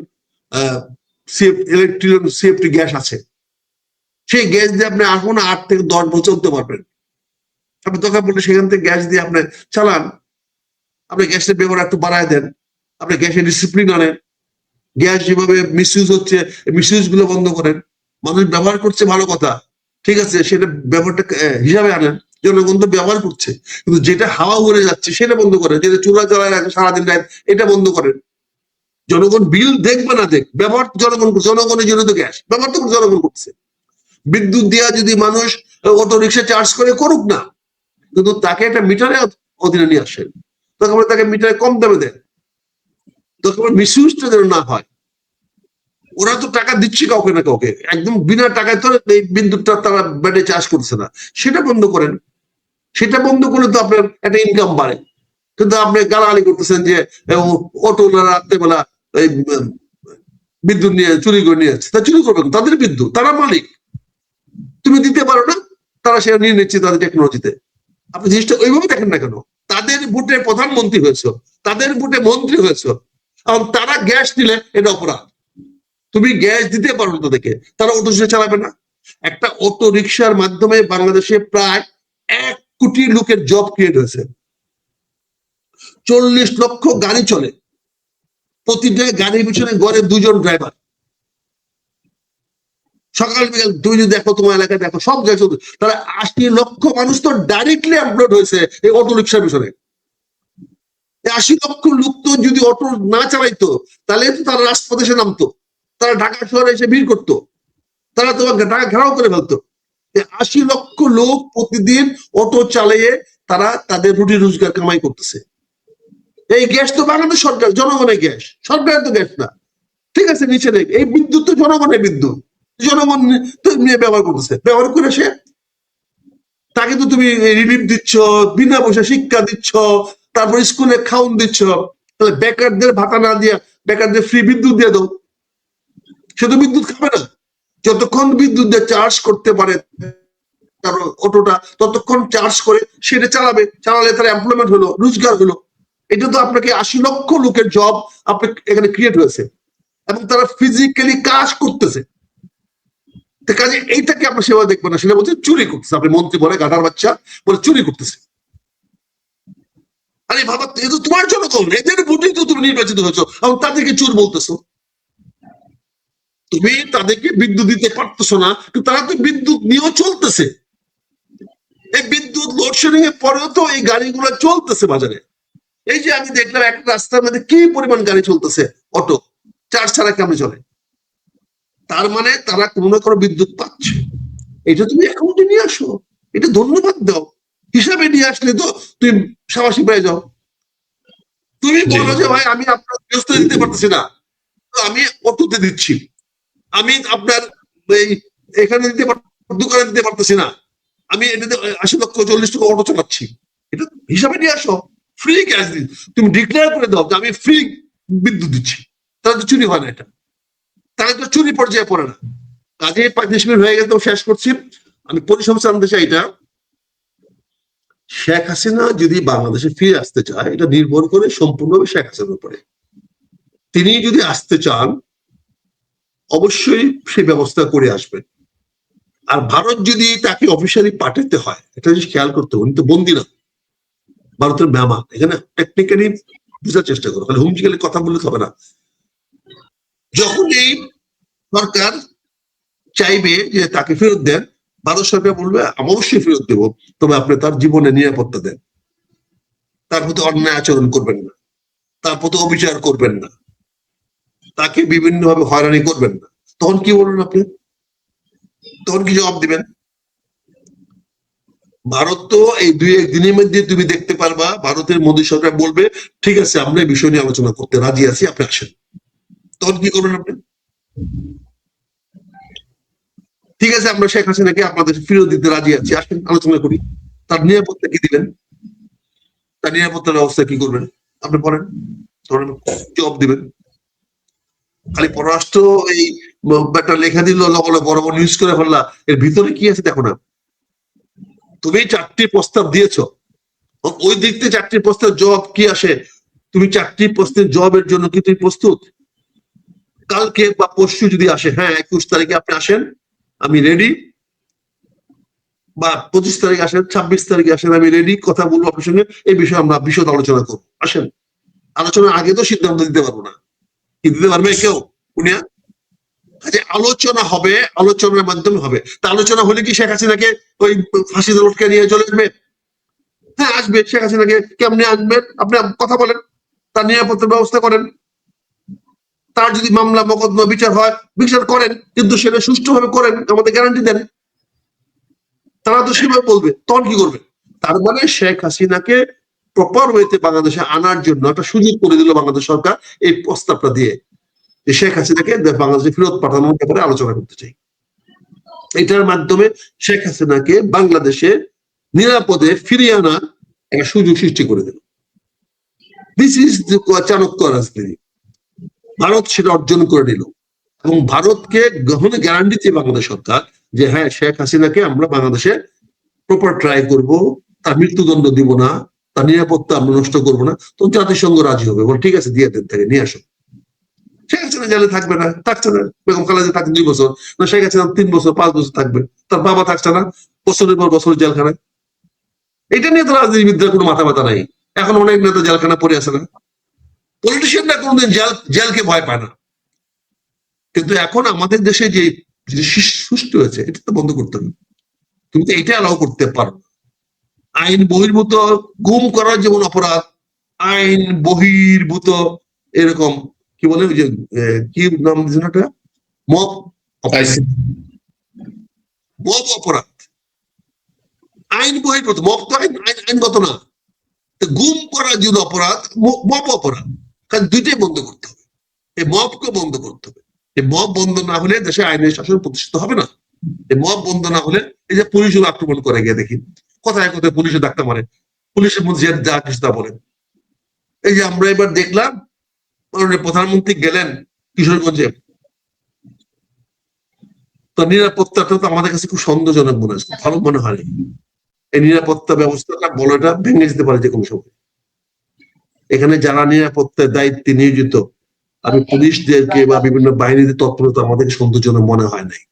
সিএফটি গ্যাস আছে। সেই গ্যাস দিয়ে আপনি এখনো 8 থেকে 10 বছর চলতে পারবেন। আপনি দরকার পড়লে সেখান থেকে গ্যাস দিয়ে আপনি চালান, আপনি গ্যাসের ব্যবহার একটু বাড়ায় দেন, আপনি গ্যাসের ডিসিপ্লিন আনেন, গ্যাস যেভাবে মিসইউজ হচ্ছে মিসইউজ গুলো বন্ধ করেন। মানুষ ব্যবহার করছে ভালো কথা, ঠিক আছে, সেটা ব্যবহারটা হিসাবে আনেন, জনগণ তো ব্যবহার করছে, কিন্তু যেটা হাওয়া উড়ে যাচ্ছে সেটা বন্ধ করেন, যেটা চুলা জ্বালায় রাখে সারাদিন রাত, এটা বন্ধ করেন। জনগণ বিল দেখবে না দেখ, ব্যবহার জনগণ করছে, জনগণের জন্য তো গ্যাস ব্যবহার তো জনগণ করছে। বিদ্যুৎ দেওয়া যদি মানুষ অটো রিক্সা চার্জ করে করুক না, কিন্তু তাকে একটা মিটারের অধীনে নিয়ে আসেন, তখন তাকে মিটারে কম দামে দেন, তখন মিসইউজটা যেন না হয়। ওরা তো টাকা দিচ্ছে কাউকে না কাউকে, একদম বিনা টাকায় তো এই বিদ্যুৎটা তারা ব্যাটে চার্জ করছে না, সেটা বন্ধ করেন। সেটা বন্ধ করলে তো আপনার একটা ইনকাম বাড়ে। কিন্তু আপনি গালাগালি করতেছেন যে অটোরা রাত্রেবেলা এই বিদ্যুৎ নিয়ে চুরি করে নিয়ে যাচ্ছে, তা চুরি করবেন, তাদের বিদ্যুৎ, তারা মালিক, তুমি দিতে পারো না, তারা সেটা নিয়ে নিচ্ছে তাদের টেকনোলজিতে। আপনি জিনিসটা ওইভাবে দেখেন না কেন? তাদের ভোটে প্রধানমন্ত্রী হয়েছ, তাদের ভোটে মন্ত্রী হয়েছ, এবং তারা গ্যাস দিলে এটা অপরাধ। তুমি গ্যাস দিতে পারো না তাদেরকে, তারা অটো রিক্সা চালাবে না। একটা অটো রিক্সার মাধ্যমে বাংলাদেশে প্রায় 1 কোটি লোকের জব ক্রিয়েট হয়েছে। 40 লক্ষ গাড়ি চলে, প্রতিটা গাড়ির পিছনে গড়ে 2 জন ড্রাইভার। সকাল বিকাল তুমি যদি দেখো, তোমার এলাকায় দেখো, সব জায়গায় তারা 80 লক্ষ মানুষ তো ডাইরেক্টলি এমপ্লয়েড হয়েছে এই অটো রিক্সার পিছনে। 80 লক্ষ লোক তো যদি অটো না চালাইতো, তাহলে তো তারা রাজপথে এসে নামতো, তারা ঢাকা শহরে এসে ভিড় করতো, তারা তোমাকে ঢাকা ঘেরাও করে ফেলতো। 80 লক্ষ লোক প্রতিদিন অটো চালিয়ে তারা তাদের রুটি রোজগার কামাই করতেছে। এই গ্যাস তো বাংলাদেশ সরকার, জনগণের গ্যাস, সরকারের তো গ্যাস না, ঠিক আছে, নিচে নেই। এই বিদ্যুৎ তো জনগণের বিদ্যুৎ, জনগণ তো নিয়ে ব্যবহার করতেছে, ব্যবহার করে সে তাকে তো তুমি রিলিফ দিচ্ছ, বিনা পয়সা শিক্ষা দিচ্ছ, তারপর স্কুলে খাউন দিচ্ছ, তাহলে বেকারদের ভাতা না দিয়ে বেকারদের ফ্রি বিদ্যুৎ দিয়ে দাও, সে তো বিদ্যুৎ খাবে না। যতক্ষণ বিদ্যুৎ দিয়ে চার্জ করতে পারে তার অটোটা, ততক্ষণ চার্জ করে সেটা চালাবে, চালালে তার এমপ্লয়মেন্ট হলো, রোজগার হলো। এটা তো আপনাকে 80 লক্ষ লোকের জব আপনার এখানে ক্রিয়েট হয়েছে, এবং তারা ফিজিক্যালি কাজ করতেছে। কাজে এইটাকে আপনার সেবা দেখবেন না, সেটা বলছে চুরি করতেছে। আপনি মন্ত্রী বলে গাধার বাচ্চা বলে চুরি করতেছে। আরে বাবা, এই তো তোমার জন্য কম, এদের ভোটেই তো তুমি নির্বাচিত হয়েছো, এবং তাদেরকে চোর বলতেছো। তুমি তাদেরকে বিদ্যুৎ দিতে পারতেছো না, কিন্তু তারা তো বিদ্যুৎ নিয়েও চলতেছে। এই বিদ্যুৎ লোডশেডিং এর পরেও তো এই গাড়িগুলো চলতেছে বাজারে। এই যে আমি দেখলাম একটা রাস্তার মধ্যে কি পরিমাণ গাড়ি চলতেছে, অটো চার্জ ছাড়া কেমন চলে। তার মানে তারা কোনো না কোনো বিদ্যুৎ পাচ্ছে। এটা তুমি অ্যাকাউন্টে নিয়ে আসো, এটা ধন্যবাদ দাও, হিসাবে নিয়ে আসলে তো তুমি সাবাসী পেয়ে যাও। তুমি বলো যে ভাই আমি আপনার গৃহস্থ দিতে পারতেছি না, তো আমি অটোতে দিচ্ছি, আমি আপনার এই এখানে দিতে দোকানে দিতে পারতেছি না, আমি এটাতে 80 লক্ষ 40 লক্ষ অটো চালাচ্ছি, এটা হিসাবে নিয়ে আসো, ফ্রি গ্যাস দিন, তুমি ডিক্লেয়ার করে দাও যে আমি ফ্রি বিদ্যুৎ দিচ্ছি, তাহলে তো চুরি হয় না, এটা তাহলে তো চুরি পর্যায়ে পড়ে না। কাজে 35 মিনিট হয়ে গেছে, শেষ করছি। আমি পরিসংখ্যান আনতে চাই, এটা শেখ হাসিনা যদি বাংলাদেশে ফিরে আসতে চায়, এটা নির্ভর করে সম্পূর্ণভাবে শেখ হাসিনার উপরে। তিনি যদি আসতে চান অবশ্যই সেই ব্যবস্থা করে আসবেন। আর ভারত যদি তাকে অফিসিয়ালি পাঠাতে হয়, একটা জিনিস খেয়াল করতে হবে, উনি তো বন্দি না, ভারতের মেহমান। এখানে টেকনিক্যালি বোঝার চেষ্টা করো, তাহলে হুমকিক্যালি কথা বললে হবে না। যখন এই সরকার চাইবে যে তাকে ফেরত দেন, ভারত সরকার বলবে আমি অবশ্যই ফেরত দেবো, তবে আপনি তার জীবনে নিরাপত্তা দেন, তার প্রতি অন্যায় আচরণ করবেন না, তার প্রতি অবিচার করবেন না, তাকে বিভিন্ন ভাবে হয়রানি করবেন না। তখন কি বলবেন আপনি? তখন কি জবাব দিবেন? ভারত তো এই 2-1 দিনের মধ্যে তুমি দেখতে পারবা ভারতের মোদী সরকার বলবে ঠিক আছে আমরা এই বিষয় নিয়ে আলোচনা করতে রাজি আছি, আপনি আসেন। তখন কি করবেন আপনি? ঠিক আছে আমরা শেখ হাসিনাকে আপনাদের ফেরত দিতে রাজি আছি, আসেন আলোচনা করি। তার নিরাপত্তা কি দিবেন? তার নিরাপত্তার ব্যবস্থা কি করবেন আপনি বলেন? ধরেন জবাব দিবেন। খালি পররাষ্ট্র এই একটা লেখা দিল, বড় বড় নিউজ করে ফেললা, এর ভিতরে কি আছে দেখো না। তুমি 4টি প্রস্তাব দিয়েছো, ওই দিক থেকে 4টি প্রস্তাব জবাব কি আসে? তুমি 4টি প্রশ্নের জবাবের জন্য কি তুমি প্রস্তুত? কালকে বা পরশু যদি আসে, হ্যাঁ 21 তারিখে আপনি আসেন আমি রেডি, বা 25 তারিখে আসেন, 26 তারিখে আসেন আমি রেডি, কথা বলবো আপনার সঙ্গে, এই বিষয়ে আমরা বিশদ আলোচনা করবো, আসেন। আলোচনার আগে তো সিদ্ধান্ত দিতে পারবো না, কি দিতে পারবে কেউ? উনি আলোচনা হবে, আলোচনার মাধ্যমে হবে। তা আলোচনা হলে কি শেখ হাসিনাকে ওই ফাঁসিতে লটকে নিয়ে চলে আসবে? হ্যাঁ আসবে। শেখ হাসিনাকে কেমনে আনবেন? আপনি কথা বলেন, তার নিরাপত্তার ব্যবস্থা করেন, তার যদি মামলা মোকদ্দমা বিচার হয় বিচার করেন, কিন্তু সেটা সুষ্ঠুভাবে করেন, আমাদের গ্যারান্টি দেন। তারা তো সেভাবে বলবে, তখন কি করবে? তার মানে শেখ হাসিনাকে প্রপার ওয়েতে বাংলাদেশে আনার জন্য একটা সুযোগ করে দিল বাংলাদেশ সরকার এই প্রস্তাবটা দিয়ে, যে শেখ হাসিনাকে বাংলাদেশে ফেরত পাঠানোর ব্যাপারে আলোচনা করতে চাই। এটার মাধ্যমে শেখ হাসিনাকে বাংলাদেশে নিরাপদে ফিরিয়ে আনার একটা সুযোগ সৃষ্টি করে দিল। দিস ইজ চাণক্য রাজনীতি। ভারত সেটা অর্জন করে নিল, এবং ভারতকে গ্রহণে গ্যারান্টি দিয়ে বাংলাদেশ সরকার যে হ্যাঁ শেখ হাসিনাকে আমরা বাংলাদেশে প্রপার ট্রাই করব, তার মৃত্যুদণ্ড দিব না, তার নিরাপত্তা আমরা নষ্ট করবো না। তো জাতিসংঘ রাজি হবে, বল ঠিক আছে দিয়ে দেন, তাকে নিয়ে আসো। শেখ হাসিনা জেলে থাকবে না, থাকছে না। বেগম খালেদা থাকবে 2 বছর, না শেখ হাসিনা 3 বছর 5 বছর থাকবে, তার বাবা থাকছে না বছরের পর বছর জেলখানায়। এটা নিয়ে তো রাজনীতিবিদদের কোনো মাথা ব্যথা নাই। এখন অনেক নেতা জেলখানা পড়ে আছে না, পলিটিশিয়ানরা কোনোদিন জেলকে ভয় পায় না। কিন্তু এখন আমাদের দেশে যে সুষ্ঠু হয়েছে, এটা তো বন্ধ করতে হবে। তুমি তো এটা অ্যালাউ করতে পারো। আইন বহির্ভূত গুম করার যেমন অপরাধ, আইন বহির্ভূত এরকম কি বলে ওই যে কি নাম দিয়েছেন একটা, মব মব অপরাধ, আইন বহির্ভূত। মব তো আইনগত না, গুম করার জন্য অপরাধ, মব অপরাধ। কারণ দুইটাই বন্ধ করতে হবে, এই মবকে বন্ধ করতে হবে। এই মব বন্ধ না হলে দেশে আইনের শাসন প্রতিষ্ঠিত হবে না। এই মব বন্ধ না হলে, এই যে পুলিশও আক্রমণ করে গিয়ে দেখি, কোথায় কোথায় পুলিশে ধাক্কা মারে, পুলিশের মধ্যে যা কিছু তা বলেন। এই যে আমরা এবার দেখলাম মাননীয় প্রধানমন্ত্রী গেলেন কিশোরগঞ্জে, তো নিরাপত্তাটা তো আমাদের কাছে খুব সন্দেহজনক মনে হচ্ছে, ভালো মনে হয়। এই নিরাপত্তা ব্যবস্থাটা বলটা ভেঙে যেতে পারে যে কোনো সময়। এখানে যারা নিরাপত্তার দায়িত্বে নিয়োজিত, আমি পুলিশদেরকে বা বিভিন্ন বাহিনীদের তৎপরতা আমাদের সন্দেহজনক মনে হয় নাই।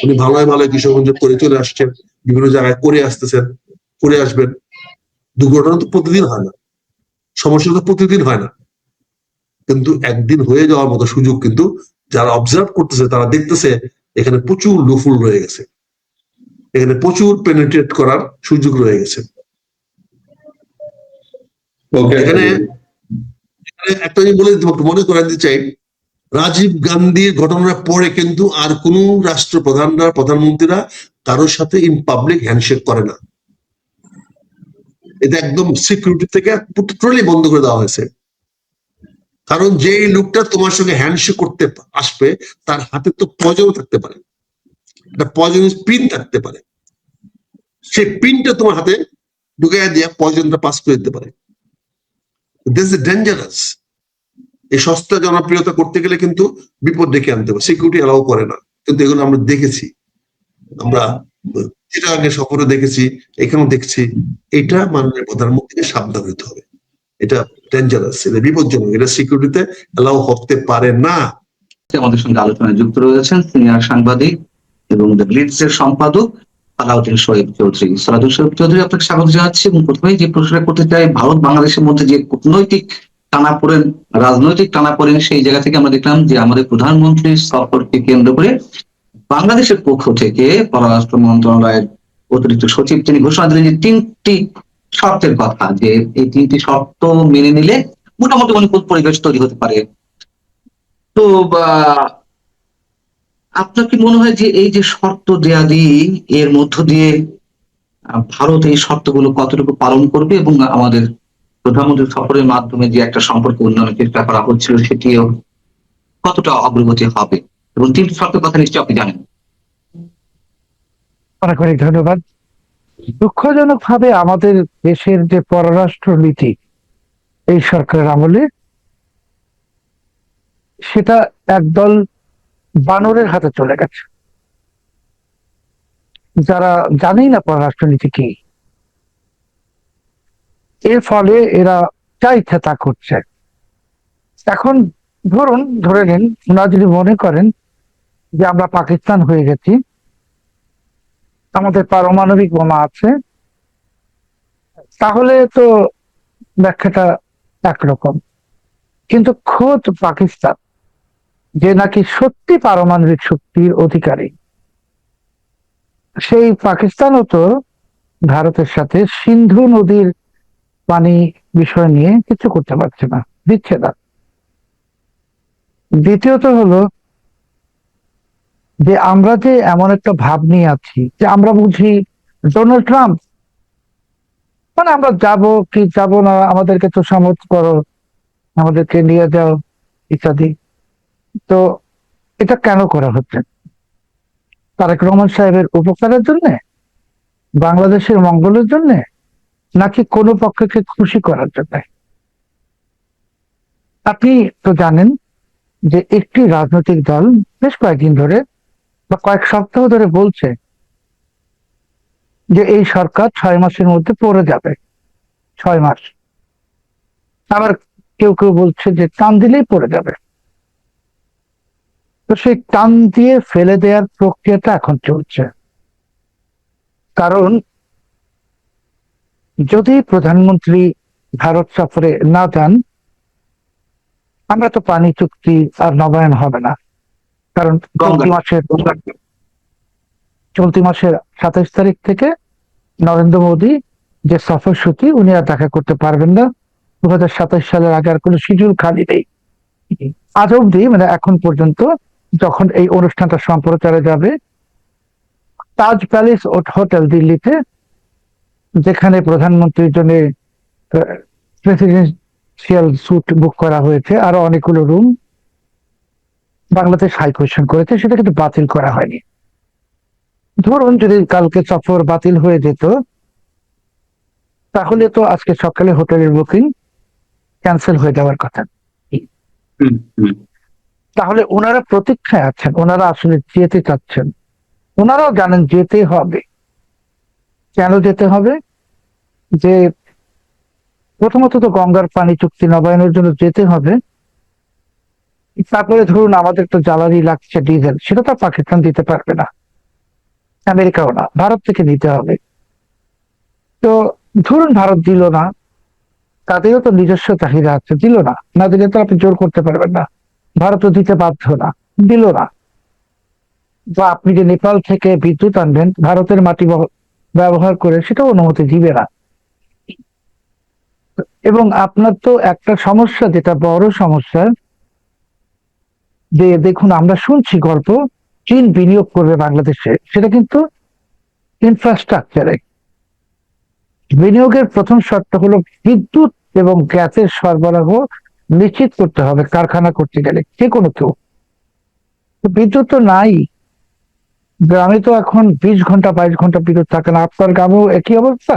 উনি ভালোই ভালো কিশোরগঞ্জ করে চলে আসছেন, বিভিন্ন জায়গায় করে আসতেছেন, করে আসবেন। দুর্ঘটনা তো প্রতিদিন হয় না, সমস্যা তো প্রতিদিন হয় না, কিন্তু একদিন হয়ে যাওয়ার মতো সুযোগ কিন্তু যারা অবজার্ভ করতেছে তারা দেখতেছে এখানে প্রচুর লুফুল রয়ে গেছে, এখানে প্রচুর পেনিট্রেট করার সুযোগ রয়ে গেছে। এখানে একটা জিনিস বলে মনে করাতে দিতে চাই, রাজীব গান্ধীর ঘটনার পরে কিন্তু আর কোন রাষ্ট্রপ্রধানরা, প্রধানমন্ত্রীরা কারোর সাথে ইন পাবলিক হ্যান্ডশেক করে না। এটা একদম সিকিউরিটি থেকে টোটালি বন্ধ করে দেওয়া হয়েছে। কারণ যে লোকটা তোমার সঙ্গে হ্যান্ডশেক করতে আসবে তার হাতে তো পয়জন থাকতে পারে, একটা পয়জনাস পিন থাকতে পারে, সেই পিনটা তোমার হাতে ঢুকাইয়া দিয়ে পয়জনটা পাস করে দিতে পারে। This is dangerous. এই সস্তা জনপ্রিয়তা করতে গেলে কিন্তু বিপদ ডেকে আনতে হবে, সিকিউরিটি অ্যালাউ করে না। কিন্তু এগুলো আমরা দেখেছি, আমরা চিটাগাং সফরে দেখেছি, এখানেও দেখছি। এটা মাননীয় প্রধানমন্ত্রীকে সাবধান হতে হবে। এটা ডেঞ্জারাস, এটা বিপজ্জনক, এটা সিকিউরিটিতে অ্যালাউ হতে পারে না। আমাদের সঙ্গে আলোচনায় যুক্ত রয়েছেন সিনিয়র সাংবাদিক এবং দ্য গ্লিটস এর সম্পাদক সালাউদ্দিন শরীফ চৌধুরী। সালাউদ্দিন শরীফ চৌধুরী, আপনাকে স্বাগত জানাচ্ছি। এবং প্রথমেই যে প্রশ্নটা করতে চাই, ভারত বাংলাদেশের মধ্যে যে কূটনৈতিক টানাপোড়েন, রাজনৈতিক টানাপোড়েন, সেই জায়গা থেকে আমরা দেখলাম যে আমাদের প্রধানমন্ত্রীর সফরকে কেন্দ্র করে বাংলাদেশের পক্ষ থেকে পররাষ্ট্র মন্ত্রণালয়ের অতিরিক্ত সচিব তিনি ঘোষণা দিলেন যে 3টি শর্তের কথা, যে এই 3টি শর্ত মেনে নিলে মোটামুটি অনুকূল পরিবেশ তৈরি হতে পারে। তো আপনার কি মনে হয় যে এই যে শর্ত দেয়াদি, এর মধ্য দিয়ে ভারত এই শর্তগুলো কতটুকু পালন করবে, এবং আমাদের প্রধানমন্ত্রী সফরের মাধ্যমে যে একটা সম্পর্ক উন্নয়নের চেষ্টা করা হচ্ছিল সেটিও কতটা অগ্রগতি হবে? এবং 3টি শর্তের কথা নিশ্চয়ই আপনি জানেন। অনেক অনেক ধন্যবাদ। দুঃখজনক ভাবে আমাদের দেশের যে পররাষ্ট্র নীতি এই সরকারের আমলে, সেটা একদল বানরের হাতে চলে গেছে, যারা জানেই না পররাষ্ট্রনীতি কি। এর ফলে এরা যা ইচ্ছা তা করছে। এখন ধরে নিন, ওনারা যদি মনে করেন যে আমরা পাকিস্তান হয়ে গেছি, আমাদের পারমাণবিক বোমা আছে, তাহলে তো ব্যাখ্যাটা একরকম। কিন্তু খোদ পাকিস্তান, যে নাকি সত্যি পারমাণবিক শক্তির অধিকারী, সেই পাকিস্তানও তো ভারতের সাথে সিন্ধু নদীর পানি বিষয় নিয়ে কিছু করতে পারছে না, দিচ্ছে না। দ্বিতীয়ত হলো যে আমরা যে এমন একটা ভাব নিয়ে আছি যে আমরা বুঝি ডোনাল্ড ট্রাম্প, মানে আমরা যাব কি যাব না, আমাদেরকে তো সমর্থ করো, আমাদেরকে নিয়ে যাও ইত্যাদি। তো এটা কেন করা হচ্ছে? তারেক রহমান সাহেবের উপকারের জন্য, বাংলাদেশের মঙ্গলের জন্য, নাকি কোনো পক্ষকে খুশি করার জন্য? আপনি তো জানেন যে একটি রাজনৈতিক দল বেশ কয়েকদিন ধরে বা কয়েক সপ্তাহ ধরে বলছে যে এই সরকার 6 মাসের মধ্যে পড়ে যাবে। 6 মাস। আবার কেউ কেউ বলছে যে টান দিলেই পড়ে যাবে। তো সেই টান দিয়ে ফেলে দেওয়ার প্রক্রিয়াটা এখন চলছে। কারণ যদি প্রধানমন্ত্রী ভারত সফরে না যান, আমরা তো পানি চুক্তি আর নবায়ন হবে না। কারণ চলতি মাসের 27 তারিখ থেকে নরেন্দ্র মোদী যে সফরসূচি, উনি আর দেখা করতে পারবেন না। 2027 সালের আগে আর কোনো শিডিউল খালি নেই আজ অব্দি, মানে এখন পর্যন্ত। যখন এই অনুষ্ঠানটা সম্প্রচারে যাবে, তাজ প্যালেস হোটেল দিল্লিতে, যেখানে প্রধানমন্ত্রীর জন্য প্রেসিডেন্সিয়াল স্যুট বুক করা হয়েছে, আরো অনেকগুলো রুম বাংলাদেশ হাই কোয়েশ্চেন করেছে, সেটা কিন্তু বাতিল করা হয়নি। ধরুন যদি কালকে সফর বাতিল হয়ে যেত, তাহলে তো আজকে সকালে হোটেলের বুকিং ক্যান্সেল হয়ে যাওয়ার কথা। তাহলে ওনারা প্রতীক্ষায় আছেন, ওনারা আসলে যেতে চাচ্ছেন, ওনারাও জানেন যেতে হবে। কেন যেতে হবে? যে প্রথমত তো গঙ্গার পানি চুক্তি নবায়নের জন্য যেতে হবে। তারপরে ধরুন আমাদের তো জ্বালানি লাগছে ডিজেল, সেটা তো পাকিস্তান দিতে পারবে না, আমেরিকাও না, ভারত থেকে নিতে হবে। তো ধরুন ভারত দিল না, তাদেরও তো নিজস্ব চাহিদা আছে, দিল না, না দিলে তো আপনি জোর করতে পারবেন না। ভারতও দিতে বাধ্য না, দিল না। বা আপনি যে নেপাল থেকে বিদ্যুৎ আনবেন ভারতের মাটি ব্যবহার করে, সেটাও অনুমতি দিবে না। এবং আপনার তো একটা সমস্যা, যেটা বড় সমস্যা, যে দেখুন আমরা শুনছি গল্প, চীন বিনিয়োগ করবে বাংলাদেশে, সেটা কিন্তু ইনফ্রাস্ট্রাকচারে। বিনিয়োগের প্রথম শর্ত হলো বিদ্যুৎ এবং গ্যাসের সরবরাহ নিশ্চিত করতে হবে কারখানা করতে গেলে, যে কোনো কেউ। বিদ্যুৎ তো নাই গ্রামে, তো এখন 20 ঘন্টা 22 ঘন্টা বিদ্যুৎ থাকে না। আপনার গ্রামেও একই অবস্থা?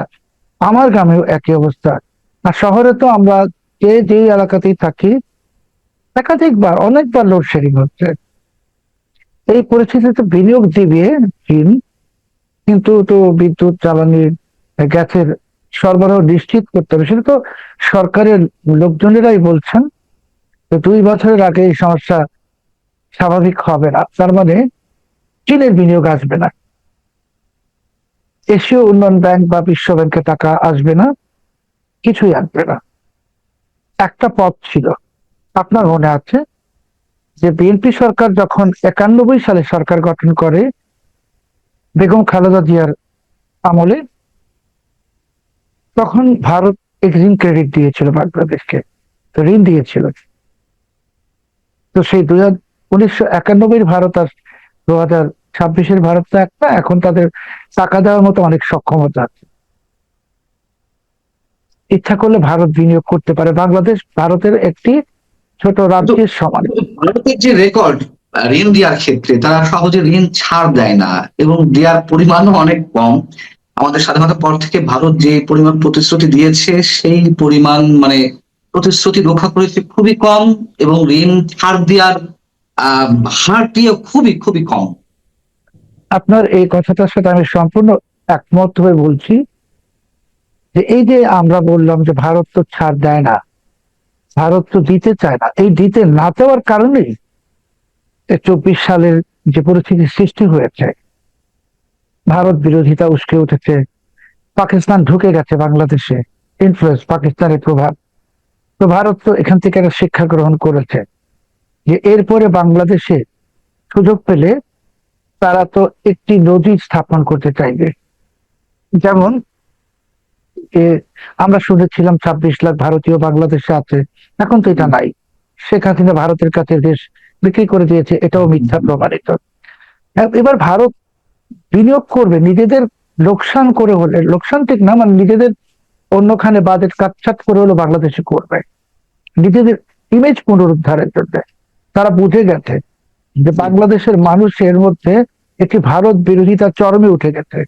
আমার গ্রামেও একই অবস্থা। আর শহরে তো আমরা যে যেই এলাকাতেই থাকি, একাধিকবার অনেকবার লোডশেডিং হচ্ছে। এই পরিস্থিতিতে বিনিয়োগ দিবে চীন, কিন্তু তো বিদ্যুৎ জ্বালানির গ্যাসের সরবরাহ নিশ্চিত করতে হবে, সেটা তো সরকারের লোকজনেরাই বলছেন। তো 2 বছরের আগে এই সমস্যা স্বাভাবিক হবে না, তার মানে চীনের বিনিয়োগ আসবে না, এশীয় উন্নয়ন ব্যাংক বা বিশ্ব ব্যাংকে টাকা আসবে না, কিছুই আসবে না। একটা পথ ছিল, আপনার মনে আছে যে বিএনপি সরকার যখন 91 সালে সরকার গঠন করে বেগম খালেদা জিয়ার আমলে, তখন ভারত এক্সিম ক্রেডিট দিয়েছিল বাংলাদেশকে, তো ঋণ দিয়েছিল। তো সেই 1991 ভারত আর 2026 ভারত তো একটা, এখন তাদের টাকা দেওয়ার মতো অনেক সক্ষমতা আছে। ইচ্ছা করলে ভারত বিনিয়োগ করতে পারে, বাংলাদেশ ভারতের একটি ছোট রাজ্যের সমান। কিন্তু ভারতের যে রেকর্ড ঋণ দেওয়ার ক্ষেত্রে, তারা সহজে ঋণ ছাড় দেয় না এবং দেওয়ার পরিমাণও অনেক কম। আমাদের স্বাধীনতার পর থেকে ভারত যে পরিমাণ প্রতিশ্রুতি দিয়েছে, সেই পরিমাণ মানে প্রতিশ্রুতি রক্ষা করেছে খুবই কম, এবং ঋণ ছাড় দেওয়ার আহ হারটিও খুবই খুবই কম। আপনার এই কথাটার সাথে আমি সম্পূর্ণ একমত হয়ে বলছি যে এই যে আমরা বললাম যে ভারত তো ছাড় দেয় না, ভারত তো দিতে চায় না, এই দিতে না চাওয়ার কারণেই 24 সালের যে পরিস্থিতির সৃষ্টি হয়েছে, ভারত বিরোধিতা উস্কে উঠেছে, পাকিস্তান ঢুকে গেছে বাংলাদেশে, ইনফ্লুয়েন্স, পাকিস্তানের প্রভাব। তো ভারত তো এখান থেকে একটা শিক্ষা গ্রহণ করেছে যে এরপরে বাংলাদেশে সুযোগ পেলে তারা তো একটি নদী স্থাপন করতে চাইবে। যেমন যে আমরা শুনেছিলাম 26 লাখ ভারতীয় বাংলাদেশে আছে, এখন তো এটা নাই। শেখ হাসিনা ভারতের কাছে দেশ বিক্রি করে দিয়েছে, এটাও মিথ্যা প্রমাণিত। এবার ভারত বিনিয়োগ করবে নিজেদের লোকসান করে হলে, লোকসান ঠিক না, মানে নিজেদের অন্যখানে বাজেট কাটছাট করে হলো বাংলাদেশে করবে, নিজেদের ইমেজ পুনরুদ্ধারের জন্য। তারা বুঝে গেছে যে বাংলাদেশের মানুষের মধ্যে একটি ভারত বিরোধিতা চরমে উঠে গেছে।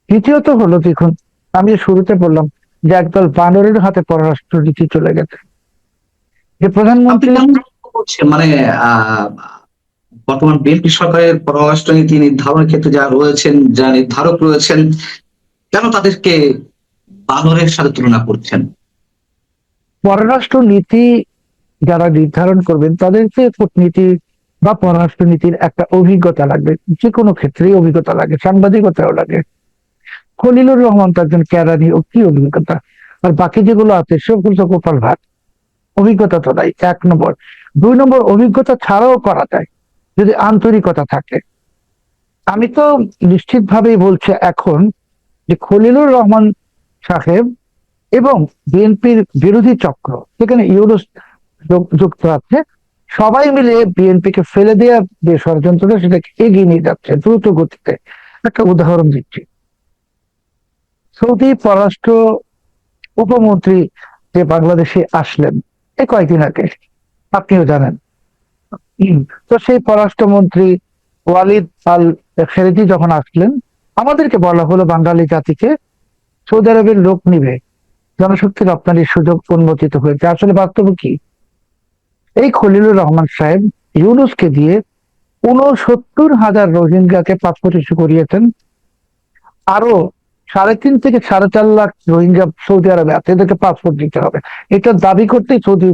দ্বিতীয়ত হলো, দেখুন আমি শুরুতে বললাম যে একদল বানরের হাতে পররাষ্ট্রনীতি চলে গেছে, যে আপনি প্রধানমন্ত্রী। কেমন লক্ষ্য করছেন মানে আহ বর্তমান বিএনপি সরকারের পররাষ্ট্রনীতি নির্ধারণের ক্ষেত্রে যারা রয়েছেন, যারা নির্ধারক রয়েছেন, কেন তাদেরকে বানরের সাথে তুলনা করছেন? পররাষ্ট্র নীতি যারা নির্ধারণ করবেন তাদেরকে কূটনীতি বা পররাষ্ট্র নীতির একটা অভিজ্ঞতা লাগবে, যে কোনো ক্ষেত্রেই অভিজ্ঞতা লাগে, সাংবাদিকতাও লাগে। খলিলুর রহমান তো একজন ক্যাডারি, ও কি অভিজ্ঞতা! আর বাকি যেগুলো আছে সেগুলো তো গোপাল ভাট, অভিজ্ঞতা তো নাই, 1 নম্বর। 2 নম্বর, অভিজ্ঞতা ছাড়াও করা যায় যদি আন্তরিকতা থাকে। আমি তো নিশ্চিত ভাবেই বলছি এখন যে খলিলুর রহমান সাহেব এবং বিএনপির বিরোধী চক্র, সেখানে ইউনুস যুক্ত আছে, সবাই মিলে বিএনপি কে ফেলে দেওয়ার যে ষড়যন্ত্রটা, সেটাকে এগিয়ে নিয়ে যাচ্ছে দ্রুত গতিতে। একটা উদাহরণ দিচ্ছি, সৌদি পররাষ্ট্র উপমন্ত্রী যে বাংলাদেশে আসলেন এই কয়েকদিন আগে, আপনিও জানেন। তো সেই পররাষ্ট্রমন্ত্রী ওয়ালিদ আল খেরেজি যখন আসলেন, আমাদেরকে বলা হলো বাঙালি জাতিকে সৌদি আরবের লোক নিবে, জনশক্তি রপ্তানির সুযোগ উন্মোচিত হয়েছে। আসলে বাস্তব কি? এই খলিলুর রহমান সাহেব ইউনুসকে দিয়ে 69,000 রোহিঙ্গাকে পাসপোর্ট ইস্যু করিয়েছেন। আরো 3.5 থেকে 4.5 লাখ রোহিঙ্গা সৌদি আরবে আছে, এদেরকে পাসপোর্ট দিতে হবে। এটা দাবি করতেই সৌদি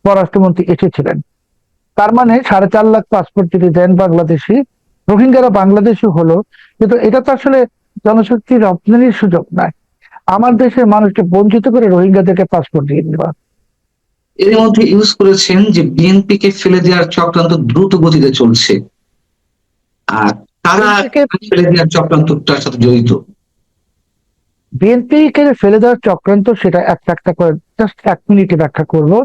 পররাষ্ট্রমন্ত্রী এসেছিলেন। তার মানে 4.5 লাখ পাসপোর্ট যদি দেন বাংলাদেশি, রোহিঙ্গারা বাংলাদেশি হলো, কিন্তু এটা তো আসলে জনশক্তি রপ্তানির সুযোগ নয়, আমার দেশের মানুষকে বঞ্চিত করে রোহিঙ্গাদেরকে পাসপোর্ট দিয়ে দেওয়া। এর মধ্যে ইউজ করেছেন যে বিএনপি কে ফেলে দেওয়ার চক্রান্ত দ্রুত গতিতে চলছে, আর তারা ফেলে দেওয়ার চক্রান্তটার সাথে জড়িত। বিএনপি কে ফেলে দেওয়ার চক্রান্ত, সেটা একটা একটা করে জাস্ট 1 মিনিটে ব্যাখ্যা করবো।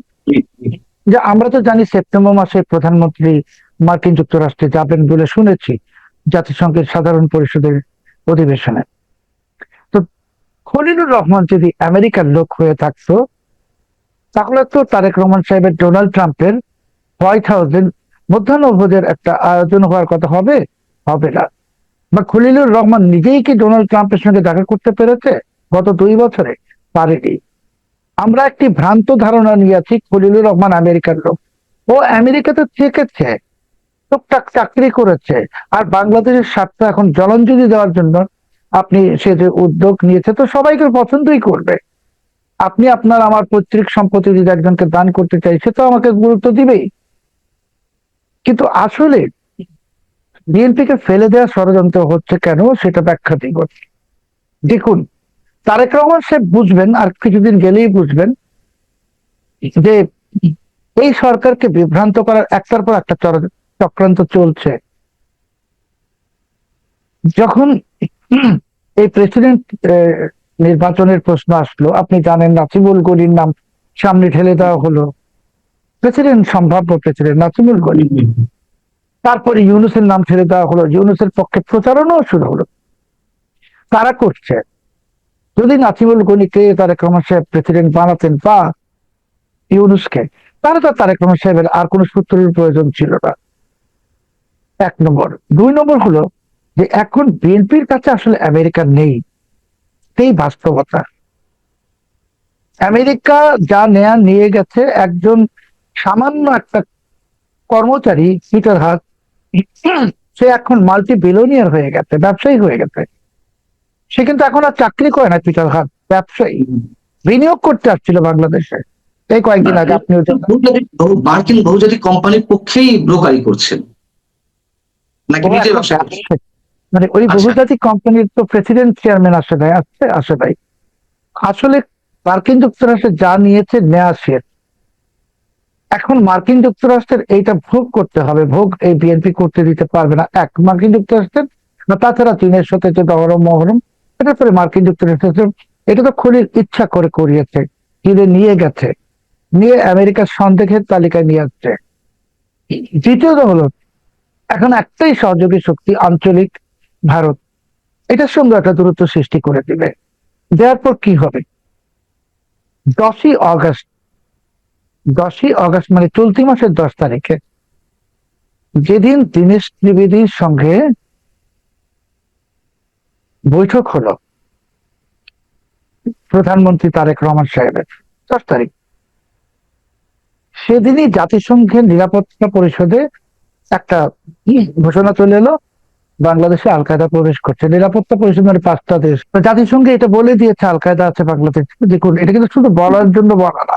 যে আমরা তো জানি সেপ্টেম্বর মাসে প্রধানমন্ত্রী মার্কিন যুক্তরাষ্ট্রে যাবেন বলে শুনেছি, জাতিসংঘের সাধারণ পরিষদের অধিবেশনে। তো খলিলুর রহমান যদি আমেরিকার লোক হয়ে থাকতো, তাহলে তো তারেক রহমান সাহেবের ডোনাল্ড ট্রাম্পের হোয়াইট হাউসের মধ্যাহ্নভোজের একটা আয়োজন হওয়ার কথা হবে? হবে না। বা খলিলুর রহমান নিজেই কি ডোনাল্ড ট্রাম্পের সঙ্গে দেখা করতে পেরেছে? গত 2 বছরে পারেনি। আমরা একটি ভ্রান্ত ধারণা নিয়ে আছি খলিলুর রহমান আমেরিকার লোক। ও আমেরিকাতে থেকেছে, টুকটাক চাকরি করেছে, আর বাংলাদেশের স্বার্থ এখন জলাঞ্জলি দেওয়ার জন্য আপনি সে যে উদ্যোগ নিয়েছে, তো সবাইকে পছন্দই করবে। আপনি আপনার আমার পৈতৃক সম্পত্তি যদি একজনকে দান করতে চাই, সে তো আমাকে গুরুত্ব দিবেই। কিন্তু আসলে বিএনপিকে ফেলে দেওয়া ষড়যন্ত্র হচ্ছে কেন, সেটা ব্যাখ্যা দিব। দেখুন, তারেক রহমান সাহেব বুঝবেন, আর কিছুদিন গেলেই বুঝবেন, যে এই সরকারকে বিভ্রান্ত করার একটার পর একটা চক্রান্ত চলছে। যখন এই প্রেসিডেন্ট নির্বাচনের প্রশ্ন আসলো, আপনি জানেন নাসিমুল গনির নাম সামনে ঠেলে দেওয়া হলো, প্রেসিডেন্ট, সম্ভাব্য প্রেসিডেন্ট নাসিমুল গনি। তারপরে ইউনূসের নাম ঠেলে দেওয়া হলো, ইউনূসের পক্ষে প্রচারণাও শুরু হলো। তারা করছে, যদি নাসিমুল গনিকে তারেক রহমান সাহেব প্রেসিডেন্ট বানাতেন বা ইউনূসকে, তাহলে তো তারেক রহমান সাহেবের আর কোনো সূত্রের প্রয়োজন ছিল না। 1 নম্বর। 2 নম্বর হলো যে এখন বিএনপির কাছে আসলে আমেরিকা নেই, এই বাস্তবতা। আমেরিকা যা নেয়া নিয়ে গেছে, একজন সামান্য একটা কর্মচারী পিটার হাস, সে এখন মাল্টি বিলিয়নিয়ার হয়ে গেছে, ব্যবসায়ী হয়ে গেছে। সে কিন্তু এখন আর চাকরি করে না, পিটার হাস ব্যবসায়ী, বিনিয়োগ করতে আসছিল বাংলাদেশে। এই কয়েকদিন আগে আপনিও মার্কিন বহুজাতিক কোম্পানির পক্ষেই ব্রোকারি করছেন নাকি নিজের ব্যবসা করছেন? মানে ওই আচ্ছা। বহুজাতিক কোম্পানির তো প্রেসিডেন্ট চেয়ারম্যান আসে ভাই, আসে ভাই। আসলে মার্কিন যুক্তরাষ্ট্র যা নিয়েছে নেয়া শেষ। এখন মার্কিন যুক্তরাষ্ট্রের এইটা ভোগ করতে হবে, ভোগ এই বিএনপি করতে দিতে পারবে না। মার্কিন যুক্তরাষ্ট্রের বা তাছাড়া চীনের সাথে যে দহরম মহরম, এটা পরে মার্কিন যুক্তরাষ্ট্র এটা তো খলিল ইচ্ছা করে করিয়েছে, কিনে নিয়ে গেছে, নিয়ে আমেরিকার সন্দেহের তালিকায় নিয়ে আসছে। দ্বিতীয়ত হলো, এখন একটাই সহযোগী শক্তি, আঞ্চলিক ভারত, এটার সঙ্গে একটা দূরত্ব সৃষ্টি করে দিবে। দেওয়ার পর কি হবে? 10ই অগস্ট, 10ই অগস্ট মানে চলতি মাসের 10 তারিখে, যেদিন দীনেশ ত্রিবেদীর সঙ্গে বৈঠক হলো প্রধানমন্ত্রী তারেক রহমান সাহেবের, 10 তারিখ, সেদিনই জাতিসংঘের নিরাপত্তা পরিষদে একটা ঘোষণা চলে এলো, বাংলাদেশে আল কায়দা প্রবেশ করছে। নিরাপত্তা পরিষদ মানে 5টা দেশ, তো জাতিসংঘে এটা বলে দিয়েছে আল কায়দা আছে বাংলাদেশ। দেখুন, এটা কিন্তু শুধু বলার জন্য বলা না।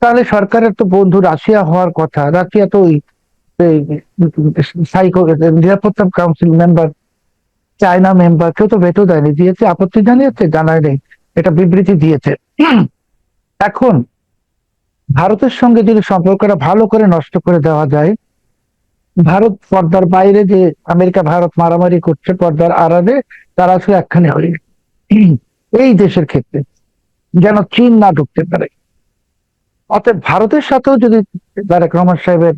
তাহলে সরকারের তো বন্ধু রাশিয়া হওয়ার কথা, রাশিয়া তো ওই নিরাপত্তা কাউন্সিল মেম্বার, চায়না মেম্বার, কেউ তো ভেটো দেয়নি, দিয়েছে আপত্তি জানিয়েছে, জানায় নেই, এটা বিবৃতি দিয়েছে। এখন ভারতের সঙ্গে যদি সম্পর্কটা ভালো করে নষ্ট করে দেওয়া যায়, ভারত পর্দার বাইরে যে আমেরিকা ভারত মারামারি করছে, পর্দার আড়ালে তারা আসলে একখানে হয়ে এই দেশের ক্ষেত্রে যেন চীন না ঢুকতে পারে। অতএব ভারতের সাথেও যদি তারেক রহমান সাহেবের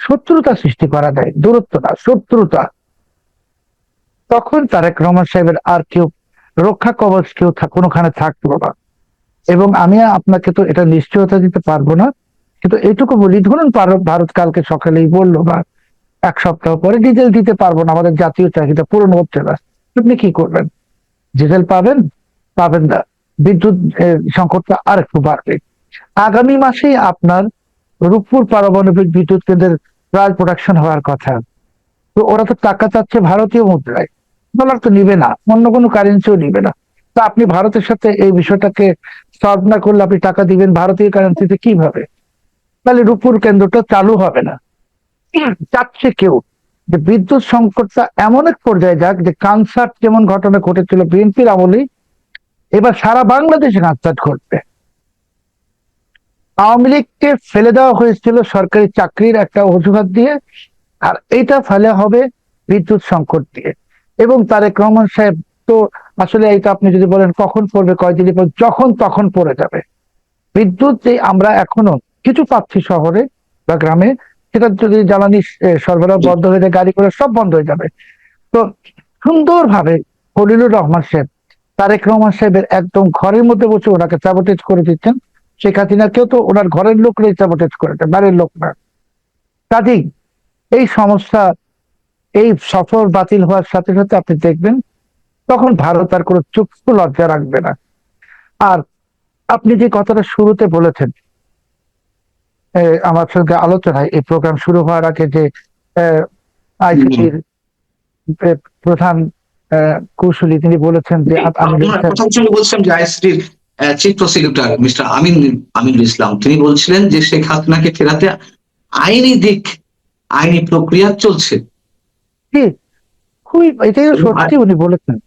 শত্রুতা সৃষ্টি করা যায়, দূরত্ব না শত্রুতা, তখন তারেক রহমান সাহেবের আর কেউ রক্ষা কবচ কেউ কোনোখানে থাকলো না। এবং আমি আপনাকে তো এটা নিশ্চয়তা দিতে পারবো না, কিন্তু এইটুকু বলি, ধরুন ভারত কালকে সকালেই বললো বা 1 সপ্তাহ পরে ডিজেল দিতে পারবো না, আমাদের জাতীয় চাহিদা পূরণ হচ্ছে না, আপনি কি করবেন? ডিজেল পাবেন? পাবেন না। বিদ্যুৎ সংকটটা আর একটু বাড়বে। আগামী মাসেই আপনার রূপপুর পারমাণবিক বিদ্যুৎ কেন্দ্রের ট্রায়াল প্রোডাকশন হওয়ার কথা। তো ওরা তো টাকা চাচ্ছে ভারতীয় মুদ্রায়, ডলার তো নিবে না, অন্য কোনো কারেন্সিও নিবে না। তা আপনি ভারতের সাথে এই বিষয়টাকে সলভ না করলে আপনি টাকা দিবেন ভারতীয় কারেন্সিতে কিভাবে? তাহলে রূপপুর কেন্দ্রটা চালু হবে না। চাচ্ছে কেউ যে বিদ্যুৎ সংকটটা এমন এক পর্যায়ে যাক, যে কানসার্ট যেমন ঘটনা ঘটেছিল বিএনপির আমলেই, এবার সারা বাংলাদেশে কানসার্ট ঘটবে। আওয়ামী লীগকে ফেলে দেওয়া হয়েছিল সরকারি চাকরির একটা অজুহাত দিয়ে, আর এইটা ফেলে হবে বিদ্যুৎ সংকট দিয়ে। এবং তারেক রহমান সাহেব তো আসলে এইটা আপনি যদি বলেন কখন পড়বে, কয়দিন পর, যখন তখন পড়ে যাবে। বিদ্যুৎ যে আমরা এখনো কিছু পাচ্ছি শহরে বা গ্রামে, সেটা যদি জ্বালানি সরবরাহ বন্ধ হয়ে যায়, গাড়ি করে সব বন্ধ হয়ে যাবে। তো সুন্দরভাবে খলিলুর রহমান সাহেব তারেক রহমান সাহেবের একদম ঘরের মধ্যে বসে ওনাকে সাবোটেজ করে দিচ্ছেন। শেখ হাসিনাকেও তো ওনার ঘরের লোকরাই সাবোটেজ করেছে, বাইরের লোক না। কাজেই এই সমস্যা, এই সফর বাতিল হওয়ার সাথে সাথে আপনি দেখবেন তখন ভারত আর কোনো চক্ষু লজ্জা রাখবে না। আর আপনি যে কথাটা শুরুতে বলেছেন, আমার সঙ্গে আলোচনায় এই প্রোগ্রাম শুরু হওয়ার আগে, যে আইসিটির প্রধান কৌশলী তিনি বলেছেন যে আমি প্রথম তিনি বলছেন যে আইসিটির chief prosecutor mister Aminul Islam তিনি বলছিলেন যে শেখ হাসিনাকে ফেরাতে আইনি দিক, আইনি প্রক্রিয়া চলছে। ঠিক, খুবই এটাই সত্যি উনি বলেছেন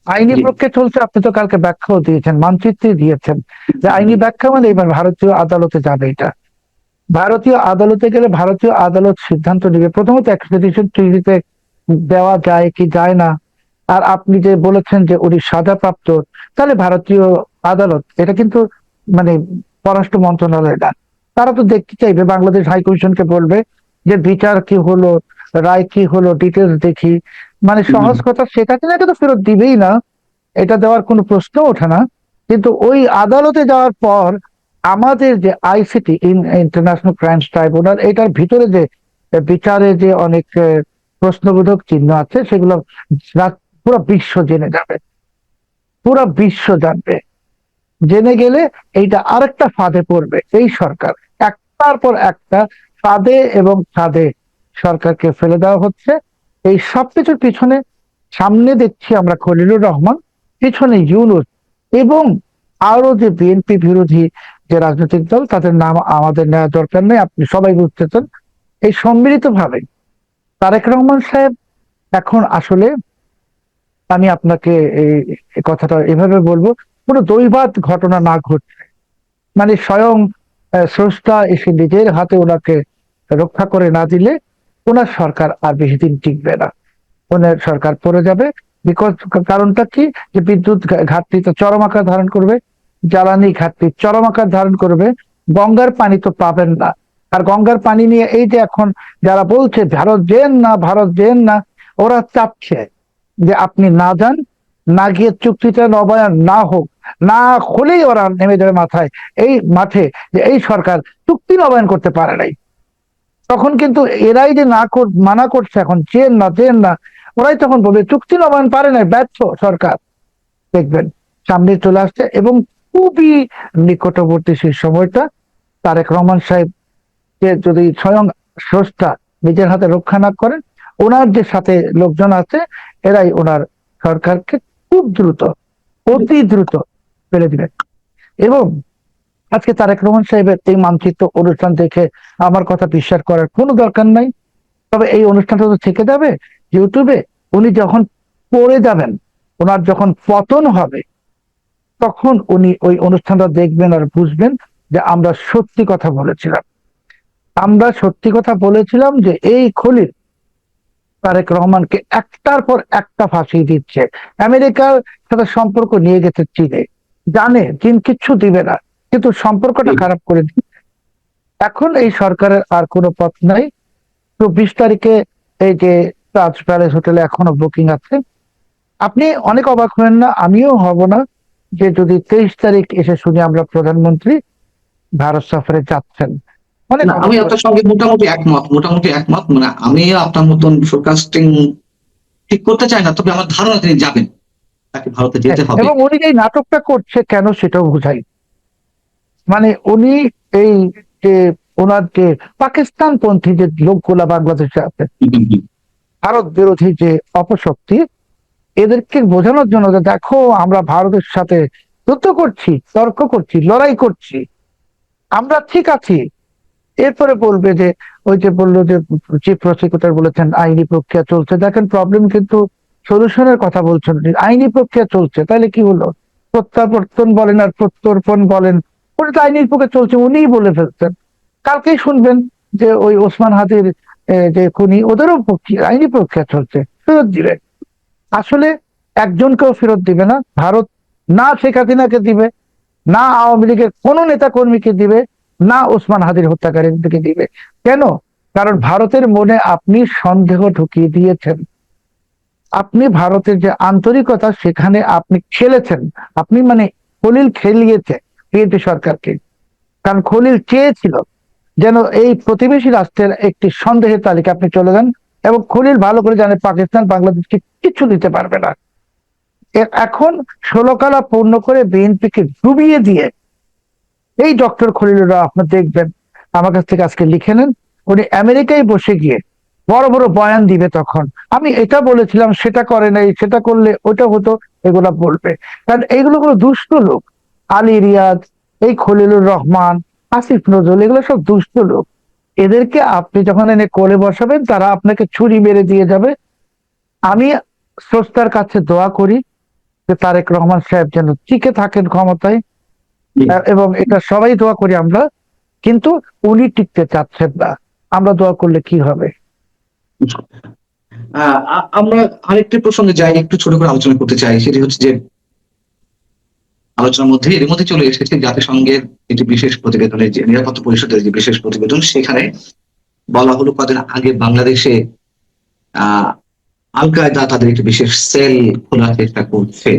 আইনি প্রক্রিয়া চলছে। আপনি তো কালকে ব্যাখ্যাও দিয়েছেন, মানচিত্রে দিয়েছেন যে আইনি ব্যাখ্যা মানে এবার ভারতীয় আদালতে যাবে। এটা ভারতীয় আদালতে গেলে ভারতীয় আদালত সিদ্ধান্ত নেবে প্রথমত এক্সট্রাডিশন ট্রিটিতে দেওয়া যায় কি যায় না। আর আপনি যে বলেছেন যে উনি সাজাপ্রাপ্ত, তাহলে ভারতীয় আদালত, এটা কিন্তু মানে পররাষ্ট্র মন্ত্রণালয় না, তারা তো দেখতে চাইবে, বাংলাদেশ হাই কমিশনকে বলবে যে বিচার কি হলো, রায় কি হলো, ডিটেলস দেখি। মানে সহজ কথা, শেখ হাসিনাকে তো ফেরত দিবেই না, এটা দেওয়ার কোনো প্রশ্ন ওঠে না। কিন্তু ওই আদালতে যাওয়ার পর আমাদের যে আইসিটি, ইন্টারন্যাশনাল ক্রাইমস ট্রাইব্যুনাল, এটার ভিতরে যে বিচারে যে অনেক প্রশ্নবোধক চিহ্ন আছে, সেগুলো পুরো বিশ্ব জেনে যাবে, পুরো বিশ্ব জানবে। জেনে গেলে এইটা আরেকটা ফাঁদে পড়বে এই সরকার, একটার পর একটা ফাঁদে এবং ফাঁদে সরকারকে ফেলে দেওয়া হচ্ছে। এই সবকিছুর পিছনে সামনে দেখছি আমরা খলিলুর রহমান, পিছনে ইউনূস, এবং আরো যে বিএনপি বিরোধী যে রাজনৈতিক দল, তাদের নাম আমাদের নেওয়া দরকার নেই, আপনি সবাই বুঝতেছেন। এই সম্মিলিত ভাবে তারেক রহমান সাহেব এখন আসলে, আমি আপনাকে এই কথাটা এভাবে বলবো, কোনো দৈবাৎ ঘটনা না ঘটছে, মানে স্বয়ং স্রষ্টা এসে নিজের হাতে ওনাকে রক্ষা করে না দিলে ওনার সরকার আর বেশি দিন টিকবে না, ওনার সরকার পড়ে যাবে। বিকজ কারণটা কি, যে বিদ্যুৎ ঘাটতি তো চরম আকার ধারণ করবে, জ্বালানি ঘাটতি চরম আকার ধারণ করবে, গঙ্গার পানি তো পাবেন না। আর গঙ্গার পানি নিয়ে এই যে এখন যারা বলছে ভারত যেন না, ভারত যেন না, ওরা চাচ্ছে যে আপনি না যান, না গিয়ে চুক্তিটা নবায়ন না হোক, না হলেই ওরা নেমে যাবে মাথায় এই মাঠে, যে এই সরকার চুক্তি নবায়ন করতে পারে নাই। তখন কিন্তু এরাই যে মানা করছে এখন, চেন না চেন না, ওরাই তখন বলবে চুক্তি নবায়ন পারে নাই, ব্যর্থ সরকার। দেখবেন সামনে চলে আসছে, এবং খুবই নিকটবর্তী সেই সময়টা তারেক রহমান সাহেব যে যদি স্বয়ং স্রষ্টা নিজের হাতে রক্ষা না করেন, ওনার যে সাথে লোকজন আছে, এরাই ওনার সরকারকে খুব দ্রুত, অতি দ্রুত ফেলে দিবে। এবং আজকে তারেক রহমান সাহেবের এই মানচিত্র অনুষ্ঠান দেখে আমার কথা বিশ্বাস করার কোনো দরকার নাই, তবে এই অনুষ্ঠানটা তো থেকে যাবে ইউটিউবে। উনি যখন পড়ে যাবেন, ওনার যখন পতন হবে, তখন উনি ওই অনুষ্ঠানটা দেখবেন আর বুঝবেন যে আমরা সত্যি কথা বলেছিলাম। আমরা সত্যি কথা বলেছিলাম যে এই খলিল তারেক রহমানকে একটার পর একটা ফাঁসিয়ে দিচ্ছে। আমেরিকার সাথে সম্পর্ক নিয়ে গেছে চীনে, জানে চীন কিচ্ছু দিবে না, কিন্তু সম্পর্কটা খারাপ করে দিচ্ছে। এখন এই সরকারের আর কোনো পথ নাই। তো 20 তারিখে এই যে তাজ প্যালেস হোটেলে এখনো বুকিং আছে, আপনি অনেক অবাক হবেন না, আমিও হব না, যে যদি 23 তারিখ এসে শুনি আমরা প্রধানমন্ত্রী ভারত সফরে যাচ্ছেন। অনেক না, আমি আপনার সঙ্গে মোটামুটি একমত। মানে আমি আপনার মতন ফোরকাস্টিং ঠিক করতে চাই না, তবে আমার ধারণা তিনি যাবেন, তাকে ভারতে যেতে হবে। এবং উনি যে নাটকটা করছে কেন সেটাও বুঝাই। মানে উনি এই যে ওনার যে পাকিস্তান পন্থী যে লোকগুলা বাংলাদেশে আছে, ভারত বিরোধী যে অপশক্তি, এদেরকে বোঝানোর জন্য যে দেখো আমরা ভারতের সাথে যুদ্ধ করছি, তর্ক করছি, লড়াই করছি, আমরা ঠিক আছি। এরপরে বলবে যে, ওই যে বললো যে চিফ প্রসিকিউটর বলেছেন আইনি প্রক্রিয়া চলছে, দেখেন প্রবলেম কিন্তু সলিউশনের কথা বলছেন, আইনি প্রক্রিয়া চলছে, তাহলে কি হলো? প্রত্যাবর্তন বলেন আর প্রত্যর্পণ বলেন, ওটা তো আইনি প্রক্রিয়া চলছে, উনিই বলে ফেলছেন। কালকেই শুনবেন যে ওই ওসমান হাদির যে খুনি, ওদেরও আইনি প্রক্রিয়া চলছে, ফেরত দিবে। আসলে একজনকেও ফেরত দিবে না ভারত, না শেখ হাসিনাকে দিবে, না আওয়ামী লীগের কোন নেতা কর্মীকে দিবে, না ওসমান হাদির হত্যাকারীদেরকে দিবে। কেন? কারণ ভারতের মনে আপনি সন্দেহ ঢুকিয়ে দিয়েছেন। আপনি ভারতের যে আন্তরিকতা, সেখানে আপনি খেলেছেন। আপনি মানে খলিল খেলিয়েছে বিএনপি সরকারকে, কারণ খলিল চেয়েছিল যেন এই প্রতিবেশী রাষ্ট্রের একটি সন্দেহের তালিকা আপনি চলে যান, এবং খলিল ভালো করে জানে পাকিস্তান বাংলাদেশকে কিচ্ছু দিতে পারবে না। এখন 16 কালা পূর্ণ করে বিএনপিকে ডুবিয়ে দিয়ে এই ডক্টর খলিলুর আপনি দেখবেন, আমার কাছ থেকে আজকে লিখে নেন, উনি আমেরিকায় বসে গিয়ে বড় বড় বয়ান দিবে। তখন আমি এটা বলেছিলাম, সেটা করে নাই, সেটা করলে ওটা হতো, এগুলা বলবে। কারণ এইগুলো কোনো দুষ্ট লোক, আলী রিয়াজ, এই খলিলুর রহমান, আসিফ নজরুল, এগুলো সব দুষ্ট লোক। এদেরকে আপনি যখন এনে কোলে বসাবেন, তারা আপনাকে ছুরি মেরে দিয়ে যাবে। আমি স্রষ্টার কাছে দোয়া করি যে তারেক রহমান সাহেব যেন টিকে থাকেন ক্ষমতায়, এবং এটা সবাই দোয়া করি আমরা। কিন্তু উনি টিকতে চাচ্ছেন না, আমরা দোয়া করলে কি হবে? আমরা আরেকটি প্রসঙ্গে যাই, একটু ছোট করে আলোচনা করতে চাই। সেটি হচ্ছে যে আলোচনার মধ্যে এর মধ্যে চলে এসেছে জাতিসংঘের একটি বিশেষ প্রতিবেদনের, যে নিরাপত্তা পরিষদের যে বিশেষ প্রতিবেদন, সেখানে বলা হলো কদিন আগে বাংলাদেশে আল কায়দা তাদের একটি বিশেষ সেল খোলার চেষ্টা করছে।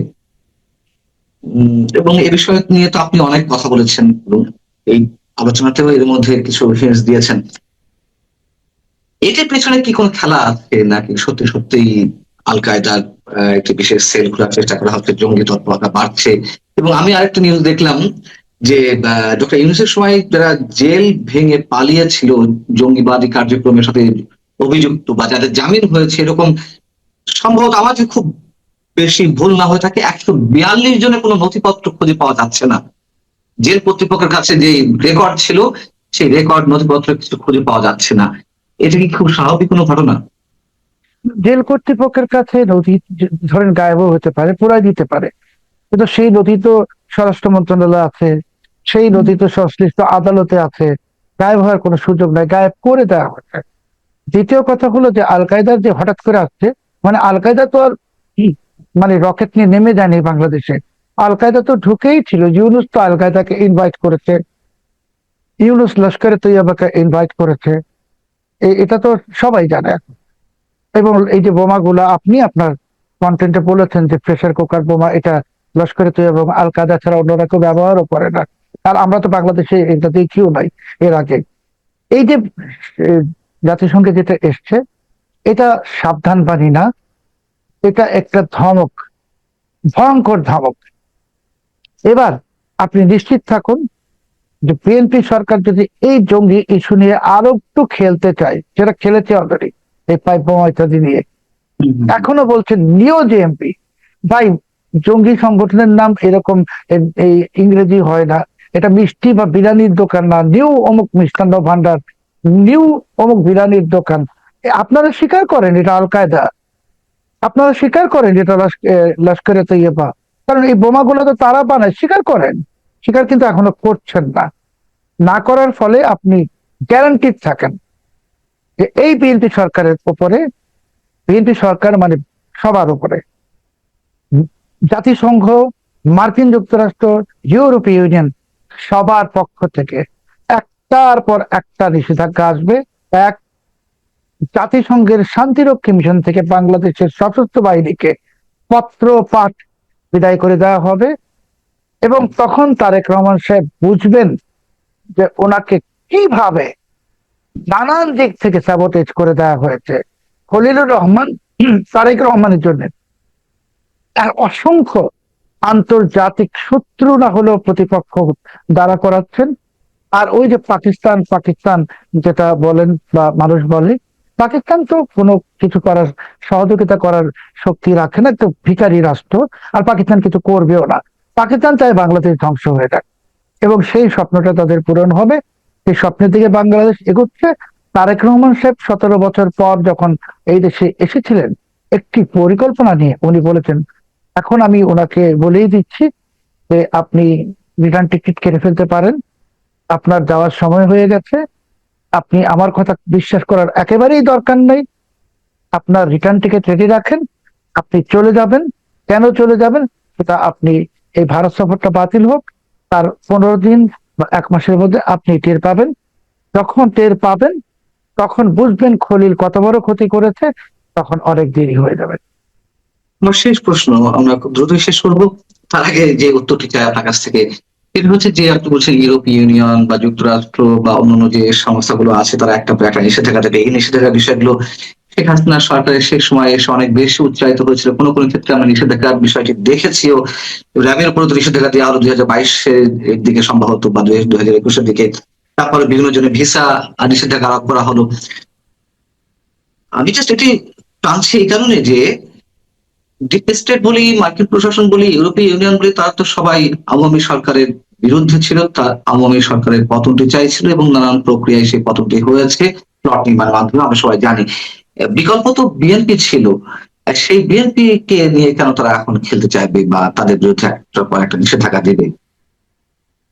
এবং এ বিষয় নিয়ে তো আপনি অনেক কথা বলেছেন এবং এই আলোচনাতেও এর মধ্যে কিছু রেফারেন্স দিয়েছেন। এটার পেছনে কি কোনো খেলা আছে, নাকি সত্যি সত্যি আল কায়দার একটি বিশেষ সেল খোলার চেষ্টা করা হচ্ছে, জঙ্গি তৎপরতা বাড়ছে? এবং আমি আরেকটা নিউজ দেখলাম যে ডক্টর ইউনূসের সময় যারা জেল ভেঙে পালিয়েছিল জঙ্গিবাদী কার্যক্রমের সাথে অভিযুক্ত বা যাদের জামিন হয়েছে, এরকম সম্ভবত আমার যে খুব বেশি ভুল না হয়ে থাকে 142 জনের কোনো নথিপত্র খুঁজে পাওয়া যাচ্ছে না। জেল কর্তৃপক্ষের কাছে যে রেকর্ড ছিল, সেই রেকর্ড নথিপত্র কিছু খুঁজে পাওয়া যাচ্ছে না। এটা কি খুব স্বাভাবিক কোনো ঘটনা? জেল কর্তৃপক্ষের কাছে নথি ধরেন গায়েবও হতে পারে, পুরাই দিতে পারে, কিন্তু সেই নথি তো স্বরাষ্ট্র মন্ত্রণালয় আছে, সেই নথি তো সংশ্লিষ্ট আদালতে আছে, গায়েব হওয়ার কোনো সুযোগ নাই, গায়েব করে দেওয়া হচ্ছে। দ্বিতীয় কথা হলো যে আল কায়দার যে হঠাৎ করে আসছে, মানে আল কায়দা তো আর মানে রকেট নিয়ে নেমে যায়নি বাংলাদেশে। আল কায়দা তো ঢুকেই ছিল। ইউনূস তো আল কায়দাকে ইনভাইট করেছে, ইউনূস লস্করে তৈয়বাকে ইনভাইট করেছে, এটা তো সবাই জানে। এবং এই যে বোমাগুলা আপনি আপনার কন্টেন্টে বলেছেন যে প্রেসার কুকার বোমা, এটা লস্করে তৈয়বা এবং আল কায়দা ছাড়া অন্যরা কেউ ব্যবহারও করে না। আর আমরা তো বাংলাদেশে এটা দেখিও নাই এর আগে। এই যে জাতিসংঘে যেটা এসছে, এটা সাবধান বাণী না, এটা একটা ধমক, ভয়ঙ্কর ধমক। এবার আপনি নিশ্চিত থাকুন যে বিএনপি সরকার যদি এই জঙ্গি ইস্যু নিয়ে আরো একটু খেলতে চায়, যেটা খেলেছে অলরেডি এই পাইপ বোমা ইত্যাদি নিয়ে, এখনো বলছেন নিও জেএমপি। ভাই, জঙ্গি সংগঠনের নাম এরকম এই ইংরেজি হয় না, এটা মিষ্টি বা বিরিয়ানির দোকান না, নিউ অমুক মিষ্টান্ন ভান্ডার, নিউ অমুক বিরিয়ানির দোকান। আপনারা স্বীকার করেন এটা আল কায়দা, আপনারা স্বীকার করেন এটা লস্করে তৈয়বা, কারণ এই বোমাগুলো তো তারা বানায়, স্বীকার করেন। স্বীকার কিন্তু এখনো করছেন না। না করার ফলে আপনি গ্যারান্টিড থাকেন যে এই বিএনপি সরকারের উপরে, বিএনপি সরকার মানে সবার উপরে জাতিসংঘ, মার্কিন যুক্তরাষ্ট্র, ইউরোপীয় ইউনিয়ন, সবার পক্ষ থেকে একটার পর একটা নিষেধাজ্ঞা আসবে। এক, জাতিসংঘের শান্তিরক্ষী মিশন থেকে বাংলাদেশের সশস্ত্র বাহিনীকে পত্র পাঠ বিদায় করে দেওয়া হবে। এবং তখন তারেক রহমান সাহেব বুঝবেন যে ওনাকে কিভাবে নানান দিক থেকে স্যাবোটেজ করে দেওয়া হয়েছে। খলিলুর রহমান তারেক রহমানের জন্য অসংখ্য আন্তর্জাতিক শত্রু না হলেও প্রতিপক্ষ দ্বারা করাচ্ছেন। আর ওই যে পাকিস্তান পাকিস্তান যেটা বলেন বা মানুষ বলে, পাকিস্তান তো কোনো কিছু করার, সহযোগিতা করার শক্তি রাখে না, তো ভিখারি রাষ্ট্র। আর পাকিস্তান কিছু করবেও না। পাকিস্তান চায় বাংলাদেশ ধ্বংস হয়ে যাক, এবং সেই স্বপ্নটা তাদের পূরণ হবে। সেই স্বপ্নের দিকে বাংলাদেশ এগোচ্ছে। তারেক রহমান সাহেব 17 বছর পর যখন এই দেশে এসেছিলেন, একটি পরিকল্পনা নিয়ে উনি বলেছেন, এখন আমি ওনাকে বলেই দিচ্ছি যে আপনি রিটার্ন টিকিট কেটে ফেলতে পারেন, আপনার যাওয়ার সময় হয়ে গেছে, আপনি আমার কথা বিশ্বাস করার একেবারেই দরকার নেই, আপনার রিটার্ন টিকিট রেডি রাখেন, আপনি চলে যাবেন। কেন চলে যাবেন সেটা আপনি, এই ভারত সফরটা বাতিল হোক, তার 15 দিন বা 1 মাসের মধ্যে আপনি টের পাবেন। যখন টের পাবেন তখন বুঝবেন খলিল কত বড় ক্ষতি করেছে, তখন অনেক দেরি হয়ে যাবে। আমার শেষ প্রশ্ন, আমরা খুব দ্রুতই শেষ করবো। তার আগে যে উত্তরটি চাই আপনার কাছ থেকে, এটা হচ্ছে যে আপনি বলছেন ইউরোপীয় ইউনিয়ন বা যুক্তরাষ্ট্র বা অন্যান্য যে সংস্থাগুলো আছে, তারা একটা নিষেধাজ্ঞা দেবে। এই নিষেধাজ্ঞার বিষয়গুলো শেখ হাসিনা সরকারের সেই সময় এসে অনেক বেশি উচ্চারিত হয়েছিল, কোনো কোনো ক্ষেত্রে আমরা নিষেধাজ্ঞার বিষয়টি দেখেছিও। র্যাবের উপরে তো নিষেধাজ্ঞা দেওয়া হলো 2022-এর দিকে সম্ভবত, বা 2021-এর দিকে। তারপরে বিভিন্ন জনের ভিসা নিষেধাজ্ঞা আরোপ করা হলো। আমি জাস্ট এটি টানছি এই কারণে যে ডিপ স্টেট বলি, মার্কিন প্রশাসন বলি, ইউরোপীয় ইউনিয়ন বলি, তারা তো সবাই আওয়ামী সরকারের বিরুদ্ধে ছিল, তার আওয়ামী সরকারের পতনটি চাইছিল এবং নানান প্রক্রিয়ায় সেই পতনটি হয়েছে প্লট নির্মাণের মাধ্যমে, আমরা সবাই জানি। বিকল্প তো বিএনপি ছিল, সেই বিএনপি কে নিয়ে কেন তারা এখন খেলতে চাইবে বা তাদের বিরুদ্ধে একটার পর একটা নিষেধাজ্ঞা দেবে?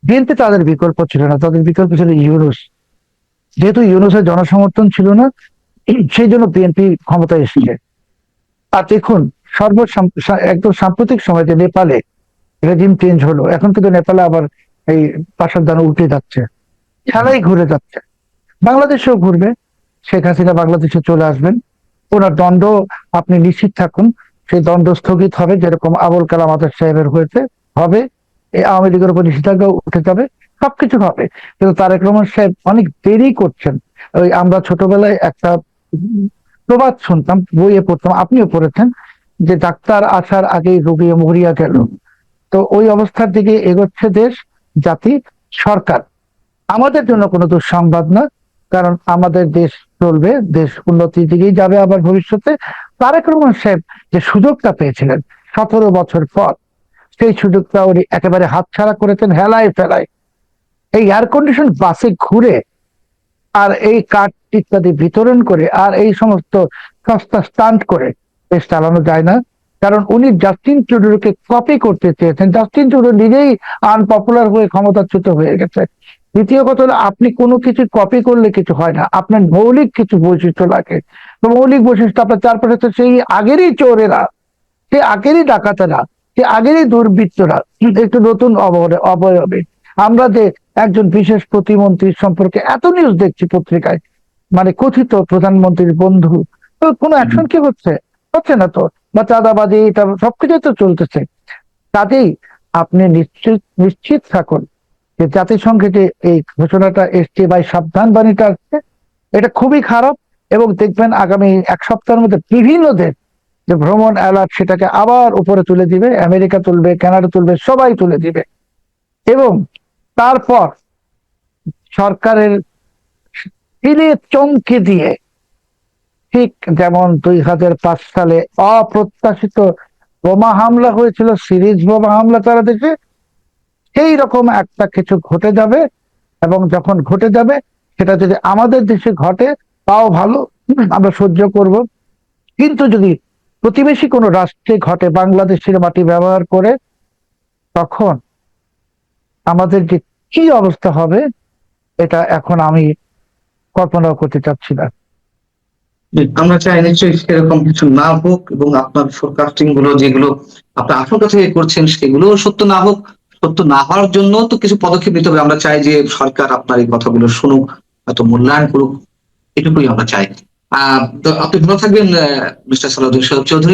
বিএনপি তাদের বিকল্প ছিল না, তাদের বিকল্প ছিল ইউনূস। যেহেতু ইউনূসের জনসমর্থন ছিল না, সেই জন্য বিএনপি ক্ষমতায় এসেছে। আর দেখুন একদম সাম্প্রতিক সময় যে নেপালে রেজিম চেঞ্জ হলো, এখন কিন্তু নেপালে আবার এই পাশার দানা উল্টে যাচ্ছে, খেলাই ঘুরে যাচ্ছে। বাংলাদেশেও ঘুরবে, শেখ হাসিনা বাংলাদেশে চলে আসবেন, ওনার দণ্ড আপনি নিশ্চিত থাকুন, সেই দণ্ড স্থগিত হবে, যেরকম আবুল কালাম আজাদ সাহেবের হয়েছে হবে। এই আওয়ামী লীগের উপর নিষেধাজ্ঞা উঠে যাবে, সবকিছু হবে। কিন্তু তারেক রহমান সাহেব অনেক দেরি করছেন। ওই আমরা ছোটবেলায় একটা প্রবাদ শুনতাম, বইয়ে পড়তাম, আপনিও পড়েছেন, যে ডাক্তার আসার আগেই রোগী মরিয়া গেল। তো ওই অবস্থার দিকে এগোচ্ছে দেশ, জাতি, সরকার। আমাদের জন্য কোনো দুঃসংবাদ না, কারণ আমাদের দেশ চলবে, দেশ উন্নতির দিকেই যাবে আবার ভবিষ্যতে। তারেক রহমান সাহেব যে সুযোগটা পেয়েছিলেন 17 বছর পর, সেই সুযোগটা উনি একেবারে হাতছাড়া করেছেন হেলায় ফেলায়। এই এয়ার কন্ডিশন বাসে ঘুরে আর এই কার্ড ইত্যাদি বিতরণ করে আর এই সমস্ত সস্তা স্টান্ট করে দেশ চালানো যায় না। কারণ উনি জাস্টিন ট্রুডোকে কপি করতে চেয়েছেন, জাস্টিন ট্রুডো নিজেই আনপপুলার হয়ে ক্ষমতাচ্যুত হয়ে গেছে। দ্বিতীয় কথা হলো, আপনি কোনো কিছু কপি করলে কিছু হয় না, আপনার মৌলিক কিছু বৈশিষ্ট্য লাগে। তো মৌলিক বৈশিষ্ট্য আপনার চারপাশে তো সেই আগেরই চোরেরা, সে আগেরই ডাকাতেরা, সে আগেরই দুর্বৃত্তরা, একটু নতুন অবয়বে। আমরা যে একজন বিশেষ প্রতিমন্ত্রীর সম্পর্কে এত নিউজ দেখছি পত্রিকায়, মানে কথিত প্রধানমন্ত্রীর বন্ধু, তো কোনো অ্যাকশন কি হচ্ছে? হচ্ছে না তো। বা চাঁদাবাজি, এটা সবকিছুই তো চলতেছে। কাজেই আপনি নিশ্চিত থাকুন যে জাতিসংঘে যে এই ঘোষণাটা এসছে বা সাবধান বাণীটা আসছে, এটা খুবই খারাপ। এবং দেখবেন আগামী এক সপ্তাহের মধ্যে বিভিন্ন দেশ যে ভ্রমণ অ্যালার্ট, সেটাকে আবার উপরে তুলে দিবে, আমেরিকা তুলবে, কানাডা তুলবে, সবাই তুলে দিবে। এবং তারপর সরকারের তিলে চমকে দিয়ে, ঠিক যেমন 2005 সালে অপ্রত্যাশিত বোমা হামলা হয়েছিল, সিরিজ বোমা হামলা সারা দেশে, সেই রকম একটা কিছু ঘটে যাবে। এবং যখন ঘটে যাবে, সেটা যদি আমাদের দেশে ঘটে তাও ভালো, আমরা সহ্য করব। কিন্তু যদি প্রতিবেশী কোনো রাষ্ট্রে ঘটে, বাংলাদেশের মাটি ব্যবহার করে, তখন আমাদের যে কি অবস্থা হবে, এটা এখন আমি কল্পনাও করতে চাচ্ছি না। আমরা চাই নিশ্চয়ই সেরকম কিছু না হোক, এবং আপনার ফোরকাস্টিং গুলো যেগুলো আপনার আশঙ্কা থেকে করছেন সেগুলো সত্য না হোক। সত্য না হওয়ার জন্য তো কিছু পদক্ষেপ নিতে হবে। আমরা চাই যে সরকার আপনার এই কথাগুলো শুনুক, হয়তো মূল্যায়ন করুক, এটুকুই আমরা চাই। তো আপনি ভালো থাকবেন, মিস্টার সালাউদ্দিন চৌধুরী।